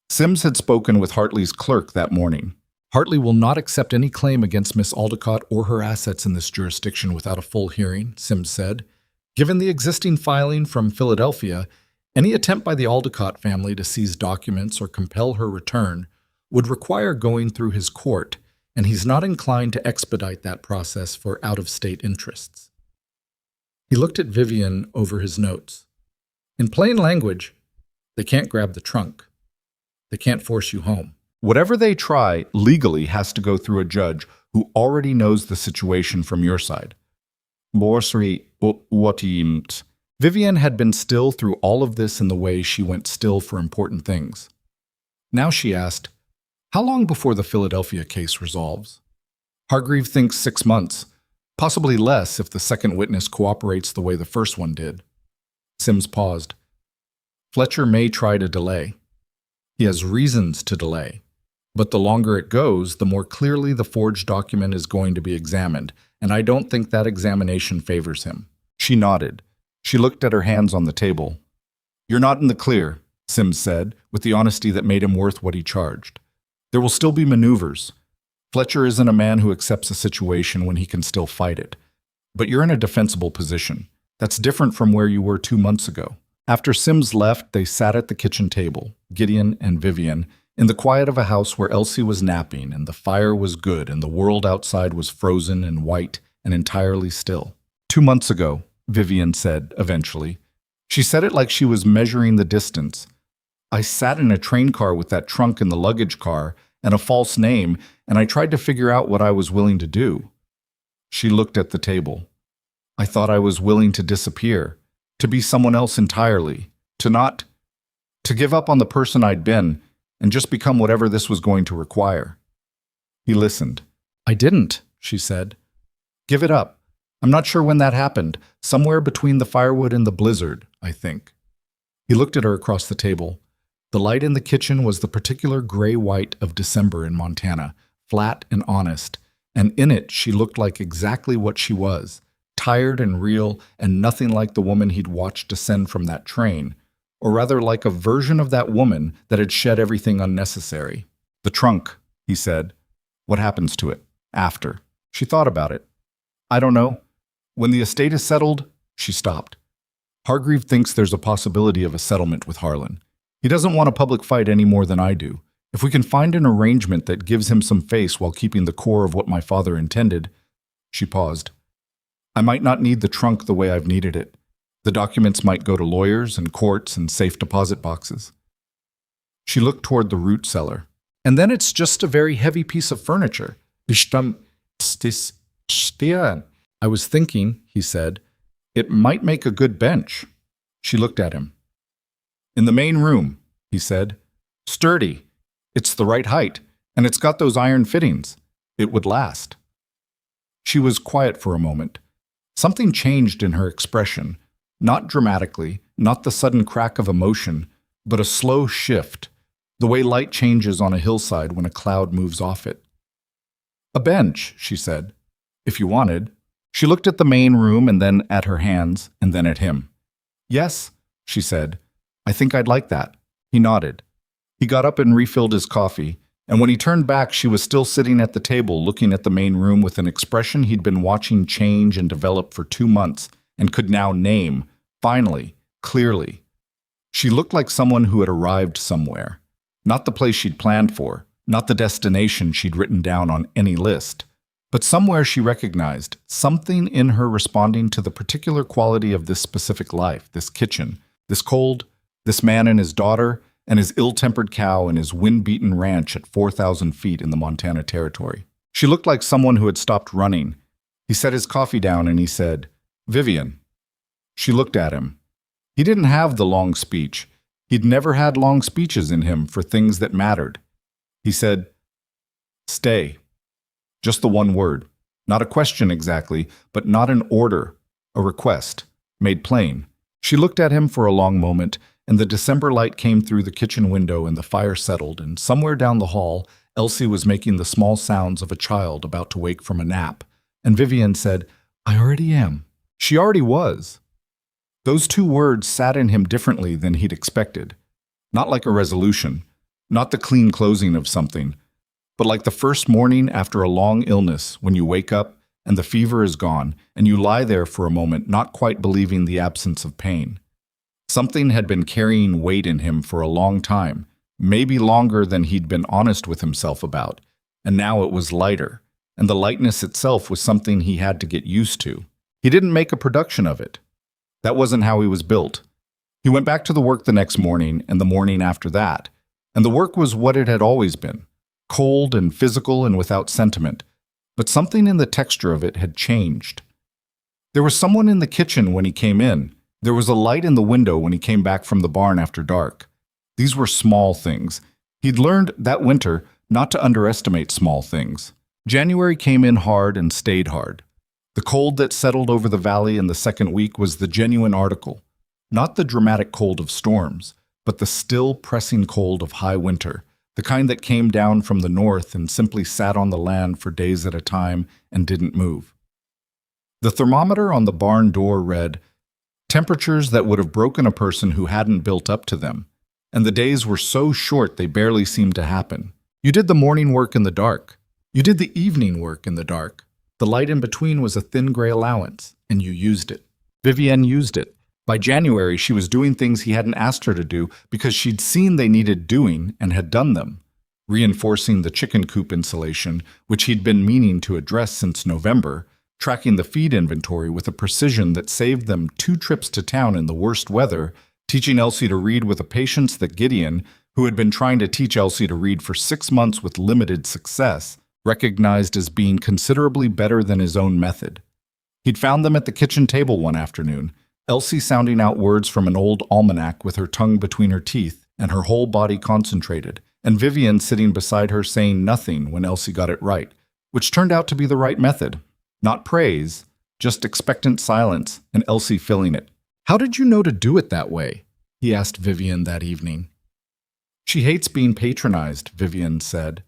Sims had spoken with Hartley's clerk that morning. "Hartley will not accept any claim against Miss Aldicott or her assets in this jurisdiction without a full hearing," Sims said. "Given the existing filing from Philadelphia, any attempt by the Aldicott family to seize documents or compel her return would require going through his court, and he's not inclined to expedite that process for out-of-state interests." He looked at Vivian over his notes. "In plain language, they can't grab the trunk. They can't force you home. Whatever they try legally has to go through a judge who already knows the situation from your side." Vivian had been still through all of this in the way she went still for important things. Now she asked, "How long before the Philadelphia case resolves?" "Hargreave thinks 6 months, possibly less if the second witness cooperates the way the first one did." Sims paused. "Fletcher may try to delay. He has reasons to delay. But the longer it goes, the more clearly the forged document is going to be examined, and I don't think that examination favors him." She nodded. She looked at her hands on the table. "You're not in the clear," Sims said, with the honesty that made him worth what he charged. "There will still be maneuvers. Fletcher isn't a man who accepts a situation when he can still fight it. But you're in a defensible position. That's different from where you were 2 months ago." After Sims left, they sat at the kitchen table, Gideon and Vivian, in the quiet of a house where Elsie was napping and the fire was good and the world outside was frozen and white and entirely still. "2 months ago," Vivian said, eventually. She said it like she was measuring the distance. "I sat in a train car with that trunk in the luggage car and a false name, and I tried to figure out what I was willing to do." She looked at the table. "I thought I was willing to disappear, to be someone else entirely, to give up on the person I'd been, and just become whatever this was going to require." He listened. "I didn't," she said. "Give it up. I'm not sure when that happened, somewhere between the firewood and the blizzard, I think." He looked at her across the table. The light in the kitchen was the particular gray-white of December in Montana, flat and honest, and in it she looked like exactly what she was, tired and real, and nothing like the woman he'd watched descend from that train, or rather like a version of that woman that had shed everything unnecessary. "The trunk," he said. "What happens to it? After?" She thought about it. "I don't know. When the estate is settled," she stopped. "Hargreave thinks there's a possibility of a settlement with Harlan. He doesn't want a public fight any more than I do. If we can find an arrangement that gives him some face while keeping the core of what my father intended." She paused. "I might not need the trunk the way I've needed it. The documents might go to lawyers and courts and safe deposit boxes." She looked toward the root cellar. And then it's just a very heavy piece of furniture. I was thinking, he said, it might make a good bench. She looked at him. In the main room, he said. Sturdy. It's the right height, and it's got those iron fittings. It would last. She was quiet for a moment. Something changed in her expression, not dramatically, not the sudden crack of emotion, but a slow shift, the way light changes on a hillside when a cloud moves off it. A bench, she said, if you wanted. She looked at the main room and then at her hands and then at him. Yes, she said, I think I'd like that. He nodded. He got up and refilled his coffee, and when he turned back, she was still sitting at the table looking at the main room with an expression he'd been watching change and develop for 2 months and could now name, finally, clearly. She looked like someone who had arrived somewhere. Not the place she'd planned for, not the destination she'd written down on any list, but somewhere she recognized, something in her responding to the particular quality of this specific life, this kitchen, this cold, this man and his daughter, and his ill-tempered cow and his wind-beaten ranch at 4,000 feet in the Montana Territory. She looked like someone who had stopped running. He set his coffee down and he said, Vivian. She looked at him. He didn't have the long speech. He'd never had long speeches in him for things that mattered. He said, stay. Just the one word. Not a question exactly, but not an order, a request, made plain. She looked at him for a long moment, and the December light came through the kitchen window and the fire settled, and somewhere down the hall, Elsie was making the small sounds of a child about to wake from a nap, and Vivian said, I already am. She already was. Those 2 words sat in him differently than he'd expected. Not like a resolution, not the clean closing of something, but like the first morning after a long illness when you wake up and the fever is gone and you lie there for a moment not quite believing the absence of pain. Something had been carrying weight in him for a long time, maybe longer than he'd been honest with himself about, and now it was lighter, and the lightness itself was something he had to get used to. He didn't make a production of it. That wasn't how he was built. He went back to the work the next morning and the morning after that, and the work was what it had always been, cold and physical and without sentiment, but something in the texture of it had changed. There was someone in the kitchen when he came in. There was a light in the window when he came back from the barn after dark. These were small things. He'd learned that winter not to underestimate small things. January came in hard and stayed hard. The cold that settled over the valley in the second week was the genuine article, not the dramatic cold of storms, but the still pressing cold of high winter, the kind that came down from the north and simply sat on the land for days at a time and didn't move. The thermometer on the barn door read, temperatures that would have broken a person who hadn't built up to them, and the days were so short they barely seemed to happen. You did the morning work in the dark. You did the evening work in the dark. The light in between was a thin gray allowance, and you used it. Vivienne used it. By January, she was doing things he hadn't asked her to do because she'd seen they needed doing and had done them. Reinforcing the chicken coop insulation, which he'd been meaning to address since November, tracking the feed inventory with a precision that saved them 2 trips to town in the worst weather, teaching Elsie to read with a patience that Gideon, who had been trying to teach Elsie to read for 6 months with limited success, recognized as being considerably better than his own method. He'd found them at the kitchen table one afternoon, Elsie sounding out words from an old almanac with her tongue between her teeth and her whole body concentrated, and Vivian sitting beside her saying nothing when Elsie got it right, which turned out to be the right method. Not praise, just expectant silence, and Elsie filling it. How did you know to do it that way? He asked Vivian that evening. She hates being patronized, Vivian said.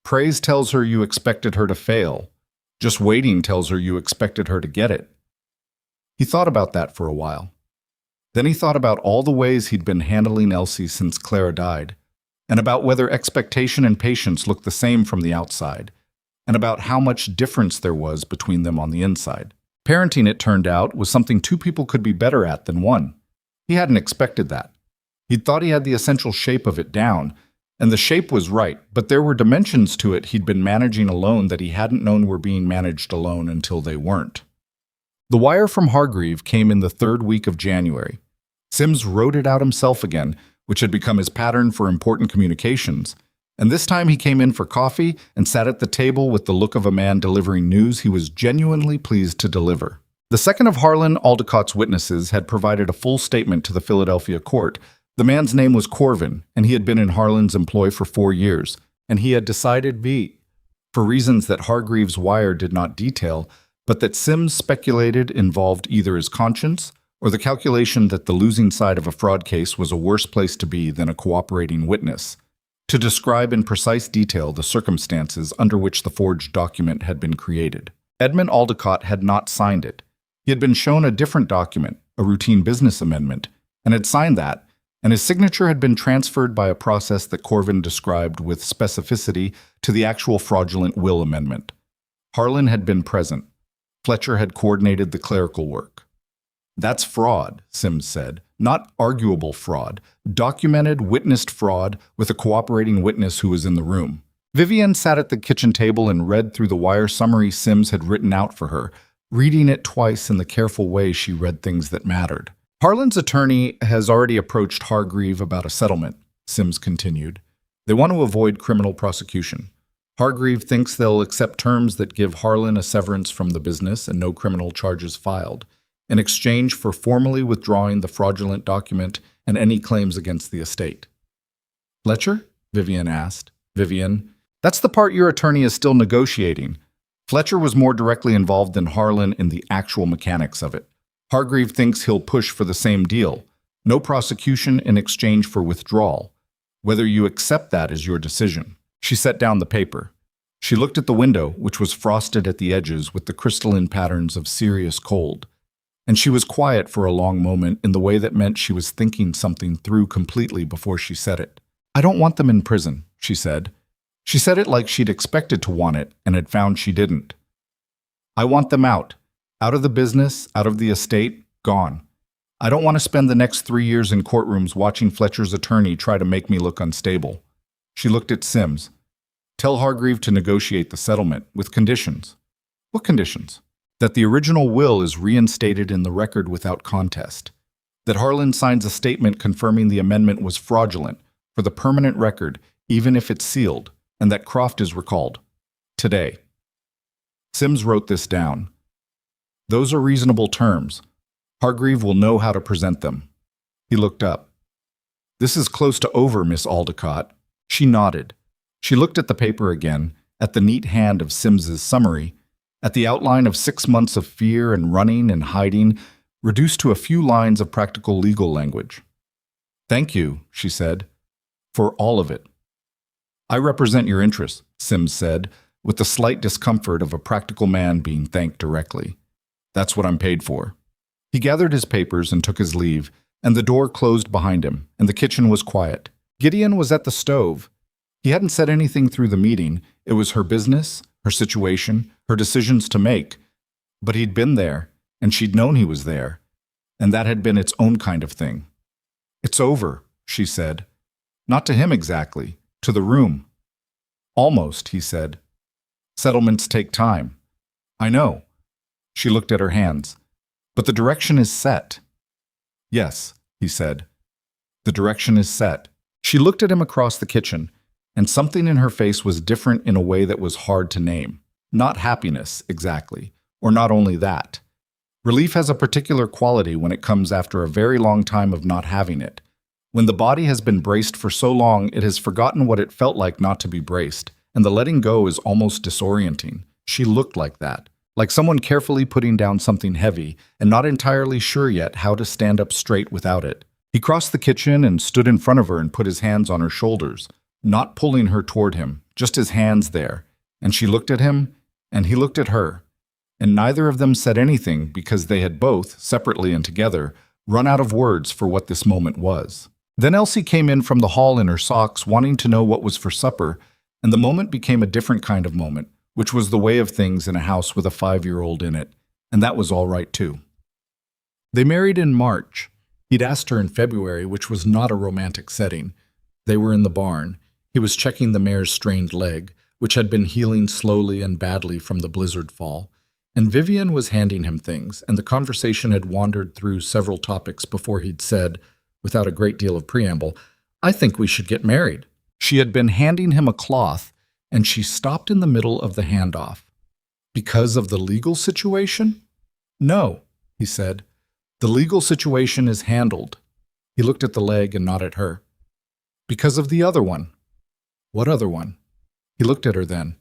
Praise tells her you expected her to fail. Just waiting tells her you expected her to get it. He thought about that for a while. Then he thought about all the ways he'd been handling Elsie since Clara died, and about whether expectation and patience looked the same from the outside, and about how much difference there was between them on the inside. Parenting, it turned out, was something 2 people could be better at than one. He hadn't expected that. He'd thought he had the essential shape of it down, and the shape was right, but there were dimensions to it he'd been managing alone that he hadn't known were being managed alone until they weren't. The wire from Hargreave came in the 3rd week of January. Sims wrote it out himself again, which had become his pattern for important communications. And this time he came in for coffee and sat at the table with the look of a man delivering news he was genuinely pleased to deliver. The second of Harlan Aldicott's witnesses had provided a full statement to the Philadelphia court. The man's name was Corvin, and he had been in Harlan's employ for 4 years, and he had decided for reasons that Hargreaves' wire did not detail, but that Sims speculated involved either his conscience or the calculation that the losing side of a fraud case was a worse place to be than a cooperating witness, to describe in precise detail the circumstances under which the forged document had been created. Edmund Aldicott had not signed it. He had been shown a different document, a routine business amendment, and had signed that, and his signature had been transferred by a process that Corvin described with specificity to the actual fraudulent will amendment. Harlan had been present. Fletcher had coordinated the clerical work. That's fraud, Sims said. Not arguable fraud. Documented, witnessed fraud with a cooperating witness who was in the room. Vivian sat at the kitchen table and read through the wire summary Sims had written out for her, reading it twice in the careful way she read things that mattered. Harlan's attorney has already approached Hargreave about a settlement, Sims continued. They want to avoid criminal prosecution. Hargreave thinks they'll accept terms that give Harlan a severance from the business and no criminal charges filed, in exchange for formally withdrawing the fraudulent document and any claims against the estate. Fletcher? Vivian asked. Vivian, that's the part your attorney is still negotiating. Fletcher was more directly involved than Harlan in the actual mechanics of it. Hargreave thinks he'll push for the same deal. No prosecution in exchange for withdrawal. Whether you accept that is your decision. She set down the paper. She looked at the window, which was frosted at the edges with the crystalline patterns of serious cold. And she was quiet for a long moment in the way that meant she was thinking something through completely before she said it. I don't want them in prison, she said. She said it like she'd expected to want it and had found she didn't. I want them out of the business, out of the estate, gone. I don't want to spend the next 3 years in courtrooms watching Fletcher's attorney try to make me look unstable. She looked at Sims. Tell Hargreave to negotiate the settlement with conditions. What conditions? That the original will is reinstated in the record without contest. That Harlan signs a statement confirming the amendment was fraudulent for the permanent record, even if it's sealed, and that Croft is recalled. Today. Sims wrote this down. Those are reasonable terms. Hargreave will know how to present them. He looked up. This is close to over, Miss Aldicott. She nodded. She looked at the paper again, at the neat hand of Sims's summary, at the outline of 6 months of fear and running and hiding, reduced to a few lines of practical legal language. Thank you, she said, for all of it. I represent your interests, Sims said, with the slight discomfort of a practical man being thanked directly. That's what I'm paid for. He gathered his papers and took his leave, and the door closed behind him, and the kitchen was quiet. Gideon was at the stove. He hadn't said anything through the meeting. It was her business, her situation, her decisions to make. But he'd been there, and she'd known he was there, and that had been its own kind of thing. It's over, she said. Not to him exactly, to the room. Almost, he said. Settlements take time. I know. She looked at her hands. But the direction is set. Yes, he said. The direction is set. She looked at him across the kitchen, and something in her face was different in a way that was hard to name. Not happiness, exactly, or not only that. Relief has a particular quality when it comes after a very long time of not having it. When the body has been braced for so long, it has forgotten what it felt like not to be braced, and the letting go is almost disorienting. She looked like that. Like someone carefully putting down something heavy and not entirely sure yet how to stand up straight without it. He crossed the kitchen and stood in front of her and put his hands on her shoulders, not pulling her toward him, just his hands there. And she looked at him, and he looked at her. And neither of them said anything because they had both, separately and together, run out of words for what this moment was. Then Elsie came in from the hall in her socks, wanting to know what was for supper, and the moment became a different kind of moment, which was the way of things in a house with a 5-year-old in it, and that was all right too. They married in March. He'd asked her in February, which was not a romantic setting. They were in the barn. He was checking the mare's strained leg, which had been healing slowly and badly from the blizzard fall, and Vivian was handing him things, and the conversation had wandered through several topics before he'd said, without a great deal of preamble, I think we should get married." She had been handing him a cloth, and she stopped in the middle of the handoff. "Because of the legal situation?" "No," he said. "The legal situation is handled." He looked at the leg and not at her. "Because of the other one." "What other one?" He looked at her then.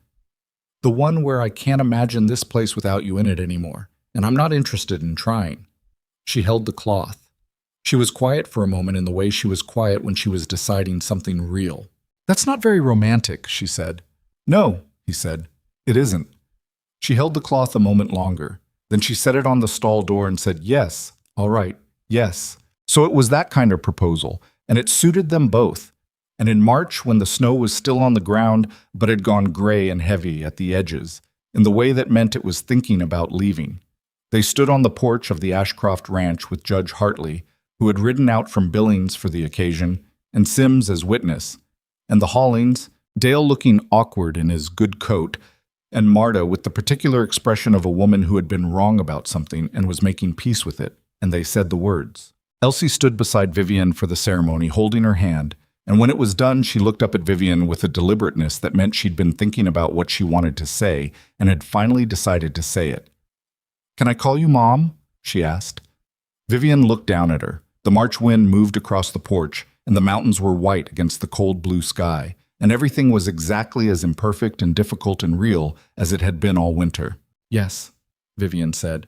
"The one where I can't imagine this place without you in it anymore, and I'm not interested in trying." She held the cloth. She was quiet for a moment in the way she was quiet when she was deciding something real. "That's not very romantic," she said. "No," he said. "It isn't." She held the cloth a moment longer. Then she set it on the stall door and said, "Yes, all right, yes." So it was that kind of proposal, and it suited them both. And in March, when the snow was still on the ground but had gone gray and heavy at the edges, in the way that meant it was thinking about leaving, they stood on the porch of the Ashcroft Ranch with Judge Hartley, who had ridden out from Billings for the occasion, and Sims as witness, and the Hollings, Dale looking awkward in his good coat, and Marta with the particular expression of a woman who had been wrong about something and was making peace with it, and they said the words. Elsie stood beside Vivian for the ceremony, holding her hand, and when it was done, she looked up at Vivian with a deliberateness that meant she'd been thinking about what she wanted to say and had finally decided to say it. "Can I call you Mom?" she asked. Vivian looked down at her. The March wind moved across the porch, and the mountains were white against the cold blue sky, and everything was exactly as imperfect and difficult and real as it had been all winter. "Yes," Vivian said.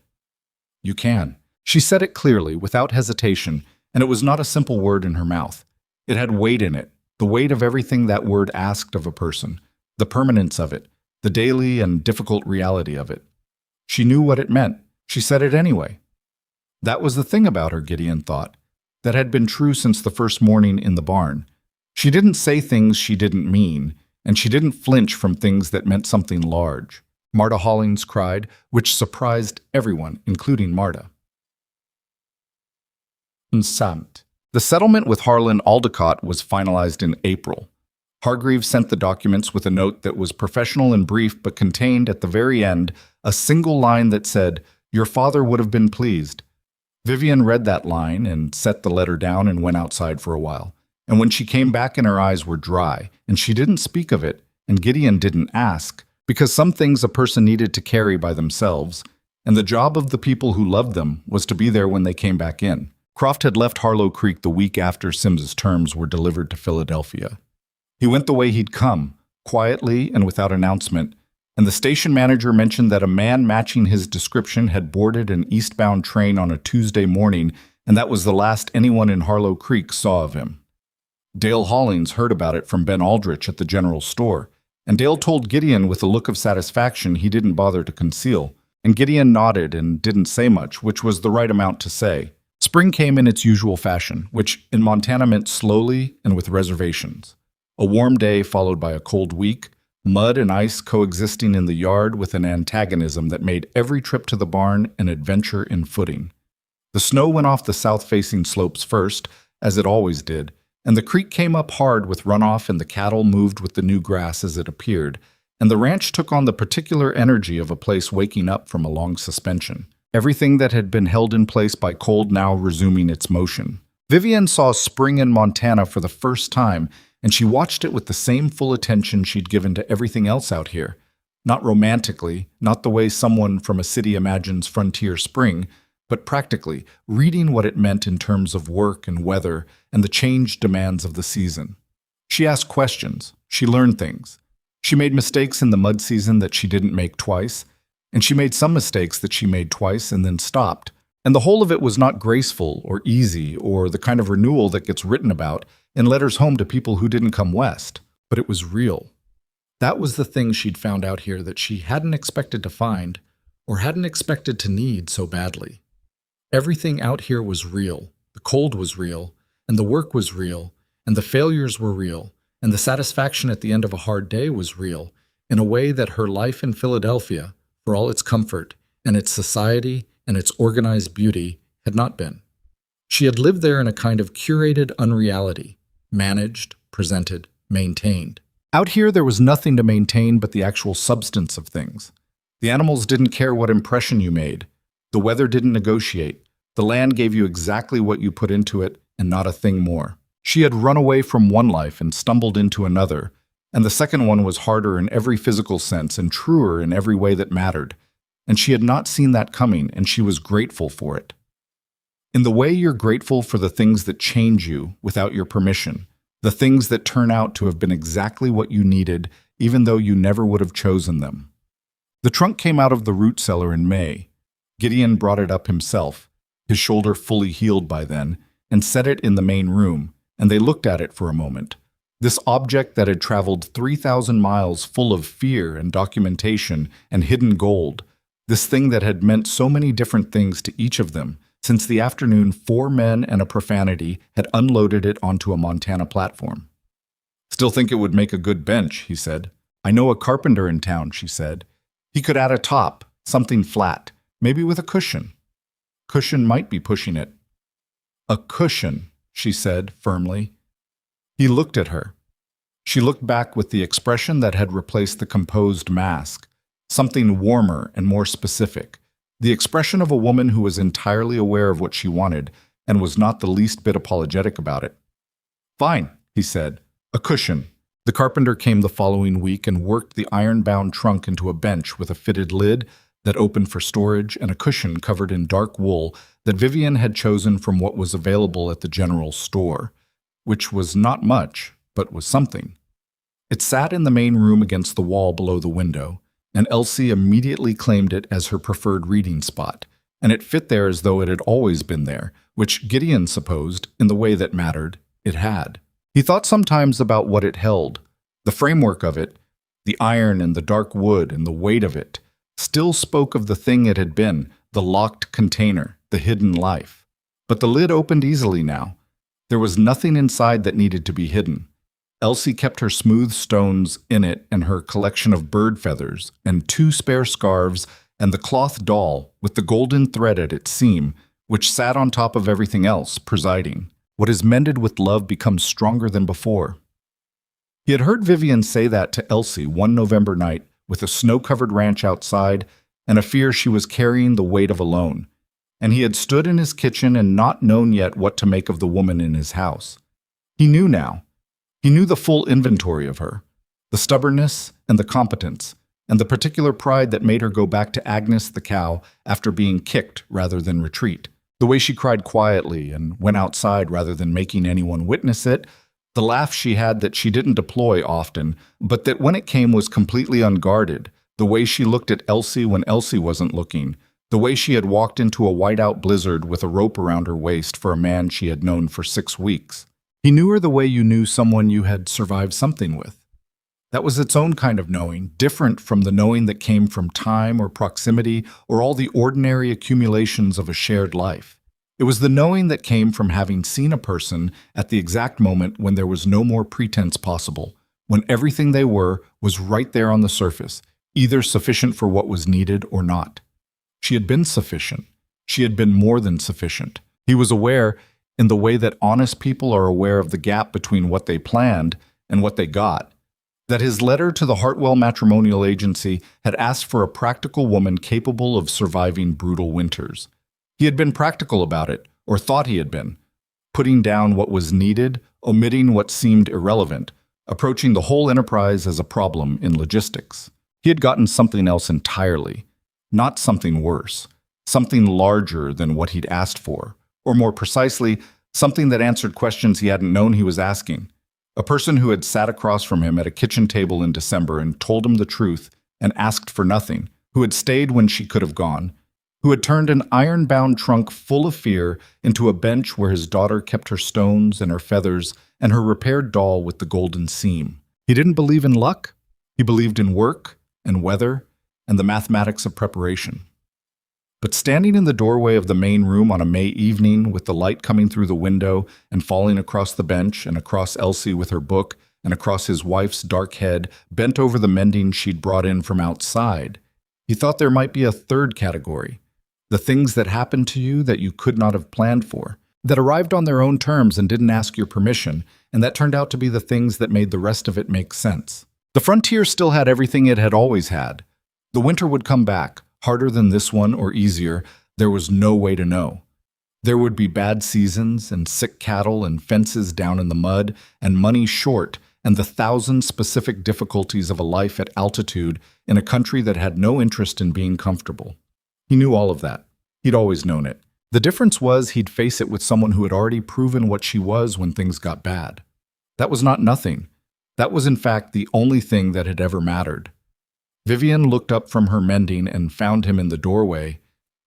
"You can." She said it clearly, without hesitation, and it was not a simple word in her mouth. It had weight in it, the weight of everything that word asked of a person, the permanence of it, the daily and difficult reality of it. She knew what it meant. She said it anyway. That was the thing about her, Gideon thought, that had been true since the first morning in the barn. She didn't say things she didn't mean, and she didn't flinch from things that meant something large. Marta Hollings cried, which surprised everyone, including Marta. Samt. The settlement with Harlan Aldecott was finalized in April. Hargreaves sent the documents with a note that was professional and brief but contained at the very end a single line that said, "Your father would have been pleased." Vivian read that line and set the letter down and went outside for a while. And when she came back and her eyes were dry, and she didn't speak of it, and Gideon didn't ask, because some things a person needed to carry by themselves, and the job of the people who loved them was to be there when they came back in. Croft had left Harlow Creek the week after Sims's terms were delivered to Philadelphia. He went the way he'd come, quietly and without announcement, and the station manager mentioned that a man matching his description had boarded an eastbound train on a Tuesday morning, and that was the last anyone in Harlow Creek saw of him. Dale Hollings heard about it from Ben Aldrich at the general store, and Dale told Gideon with a look of satisfaction he didn't bother to conceal, and Gideon nodded and didn't say much, which was the right amount to say. Spring came in its usual fashion, which in Montana meant slowly and with reservations. A warm day followed by a cold week, mud and ice coexisting in the yard with an antagonism that made every trip to the barn an adventure in footing. The snow went off the south-facing slopes first, as it always did, and the creek came up hard with runoff and the cattle moved with the new grass as it appeared, and the ranch took on the particular energy of a place waking up from a long suspension. Everything that had been held in place by cold now resuming its motion. Vivian saw spring in Montana for the first time, and she watched it with the same full attention she'd given to everything else out here. Not romantically, not the way someone from a city imagines frontier spring, but practically, reading what it meant in terms of work and weather and the changed demands of the season. She asked questions. She learned things. She made mistakes in the mud season that she didn't make twice, and she made some mistakes that she made twice and then stopped. And the whole of it was not graceful or easy or the kind of renewal that gets written about in letters home to people who didn't come west, but it was real. That was the thing she'd found out here that she hadn't expected to find or hadn't expected to need so badly. Everything out here was real. The cold was real, and the work was real, and the failures were real, and the satisfaction at the end of a hard day was real, in a way that her life in Philadelphia, for all its comfort and its society and its organized beauty, had not been. She had lived there in a kind of curated unreality, managed, presented, maintained. Out here there was nothing to maintain but the actual substance of things. The animals didn't care what impression you made. The weather didn't negotiate. The land gave you exactly what you put into it and not a thing more. She had run away from one life and stumbled into another, and the second one was harder in every physical sense and truer in every way that mattered. And she had not seen that coming, and she was grateful for it. In the way you're grateful for the things that change you without your permission, the things that turn out to have been exactly what you needed, even though you never would have chosen them. The trunk came out of the root cellar in May. Gideon brought it up himself, his shoulder fully healed by then, and set it in the main room, and they looked at it for a moment. This object that had traveled 3,000 miles full of fear and documentation and hidden gold, this thing that had meant so many different things to each of them, since the afternoon 4 men and a profanity had unloaded it onto a Montana platform. "Still think it would make a good bench," he said. "I know a carpenter in town," she said. "He could add a top, something flat, maybe with a cushion." Cushion might be pushing it. "A cushion," she said firmly. He looked at her. She looked back with the expression that had replaced the composed mask, something warmer and more specific, the expression of a woman who was entirely aware of what she wanted and was not the least bit apologetic about it. "Fine," he said. "A cushion." The carpenter came the following week and worked the iron-bound trunk into a bench with a fitted lid that opened for storage and a cushion covered in dark wool that Vivian had chosen from what was available at the general store, which was not much, but was something. It sat in the main room against the wall below the window, and Elsie immediately claimed it as her preferred reading spot, and it fit there as though it had always been there, which Gideon supposed, in the way that mattered, it had. He thought sometimes about what it held. The framework of it, the iron and the dark wood and the weight of it, still spoke of the thing it had been, the locked container, the hidden life. But the lid opened easily now. There was nothing inside that needed to be hidden. Elsie kept her smooth stones in it and her collection of bird feathers and 2 spare scarves and the cloth doll with the golden thread at its seam, which sat on top of everything else, presiding. What is mended with love becomes stronger than before. He had heard Vivian say that to Elsie one November night with a snow-covered ranch outside and a fear she was carrying the weight of alone. And he had stood in his kitchen and not known yet what to make of the woman in his house. He knew now. He knew the full inventory of her, the stubbornness and the competence, and the particular pride that made her go back to Agnes the cow after being kicked rather than retreat, the way she cried quietly and went outside rather than making anyone witness it, the laugh she had that she didn't deploy often, but that when it came was completely unguarded, the way she looked at Elsie when Elsie wasn't looking, the way she had walked into a whiteout blizzard with a rope around her waist for a man she had known for 6 weeks. He knew her the way you knew someone you had survived something with. That was its own kind of knowing, different from the knowing that came from time or proximity or all the ordinary accumulations of a shared life. It was the knowing that came from having seen a person at the exact moment when there was no more pretense possible, when everything they were was right there on the surface, either sufficient for what was needed or not. She had been sufficient. She had been more than sufficient. He was aware, in the way that honest people are aware of the gap between what they planned and what they got, that his letter to the Hartwell Matrimonial Agency had asked for a practical woman capable of surviving brutal winters. He had been practical about it, or thought he had been, putting down what was needed, omitting what seemed irrelevant, approaching the whole enterprise as a problem in logistics. He had gotten something else entirely, not something worse, something larger than what he'd asked for, or more precisely, something that answered questions he hadn't known he was asking. A person who had sat across from him at a kitchen table in December and told him the truth and asked for nothing, who had stayed when she could have gone, who had turned an iron-bound trunk full of fear into a bench where his daughter kept her stones and her feathers and her repaired doll with the golden seam. He didn't believe in luck. He believed in work and weather and the mathematics of preparation. But standing in the doorway of the main room on a May evening with the light coming through the window and falling across the bench and across Elsie with her book and across his wife's dark head bent over the mending she'd brought in from outside, he thought there might be a third category, the things that happened to you that you could not have planned for, that arrived on their own terms and didn't ask your permission, and that turned out to be the things that made the rest of it make sense. The frontier still had everything it had always had. The winter would come back, harder than this one or easier, there was no way to know. There would be bad seasons and sick cattle and fences down in the mud and money short and the thousand specific difficulties of a life at altitude in a country that had no interest in being comfortable. He knew all of that. He'd always known it. The difference was he'd face it with someone who had already proven what she was when things got bad. That was not nothing. That was in fact the only thing that had ever mattered. Vivian looked up from her mending and found him in the doorway,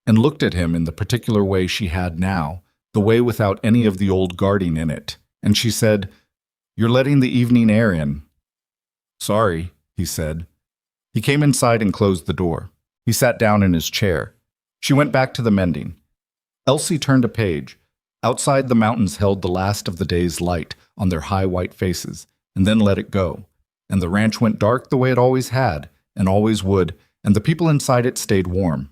and looked at him in the particular way she had now, the way without any of the old guarding in it, and she said, "You're letting the evening air in." "Sorry," he said. He came inside and closed the door. He sat down in his chair. She went back to the mending. Elsie turned a page. Outside, the mountains held the last of the day's light on their high white faces, and then let it go. And the ranch went dark the way it always had, and always would, and the people inside it stayed warm.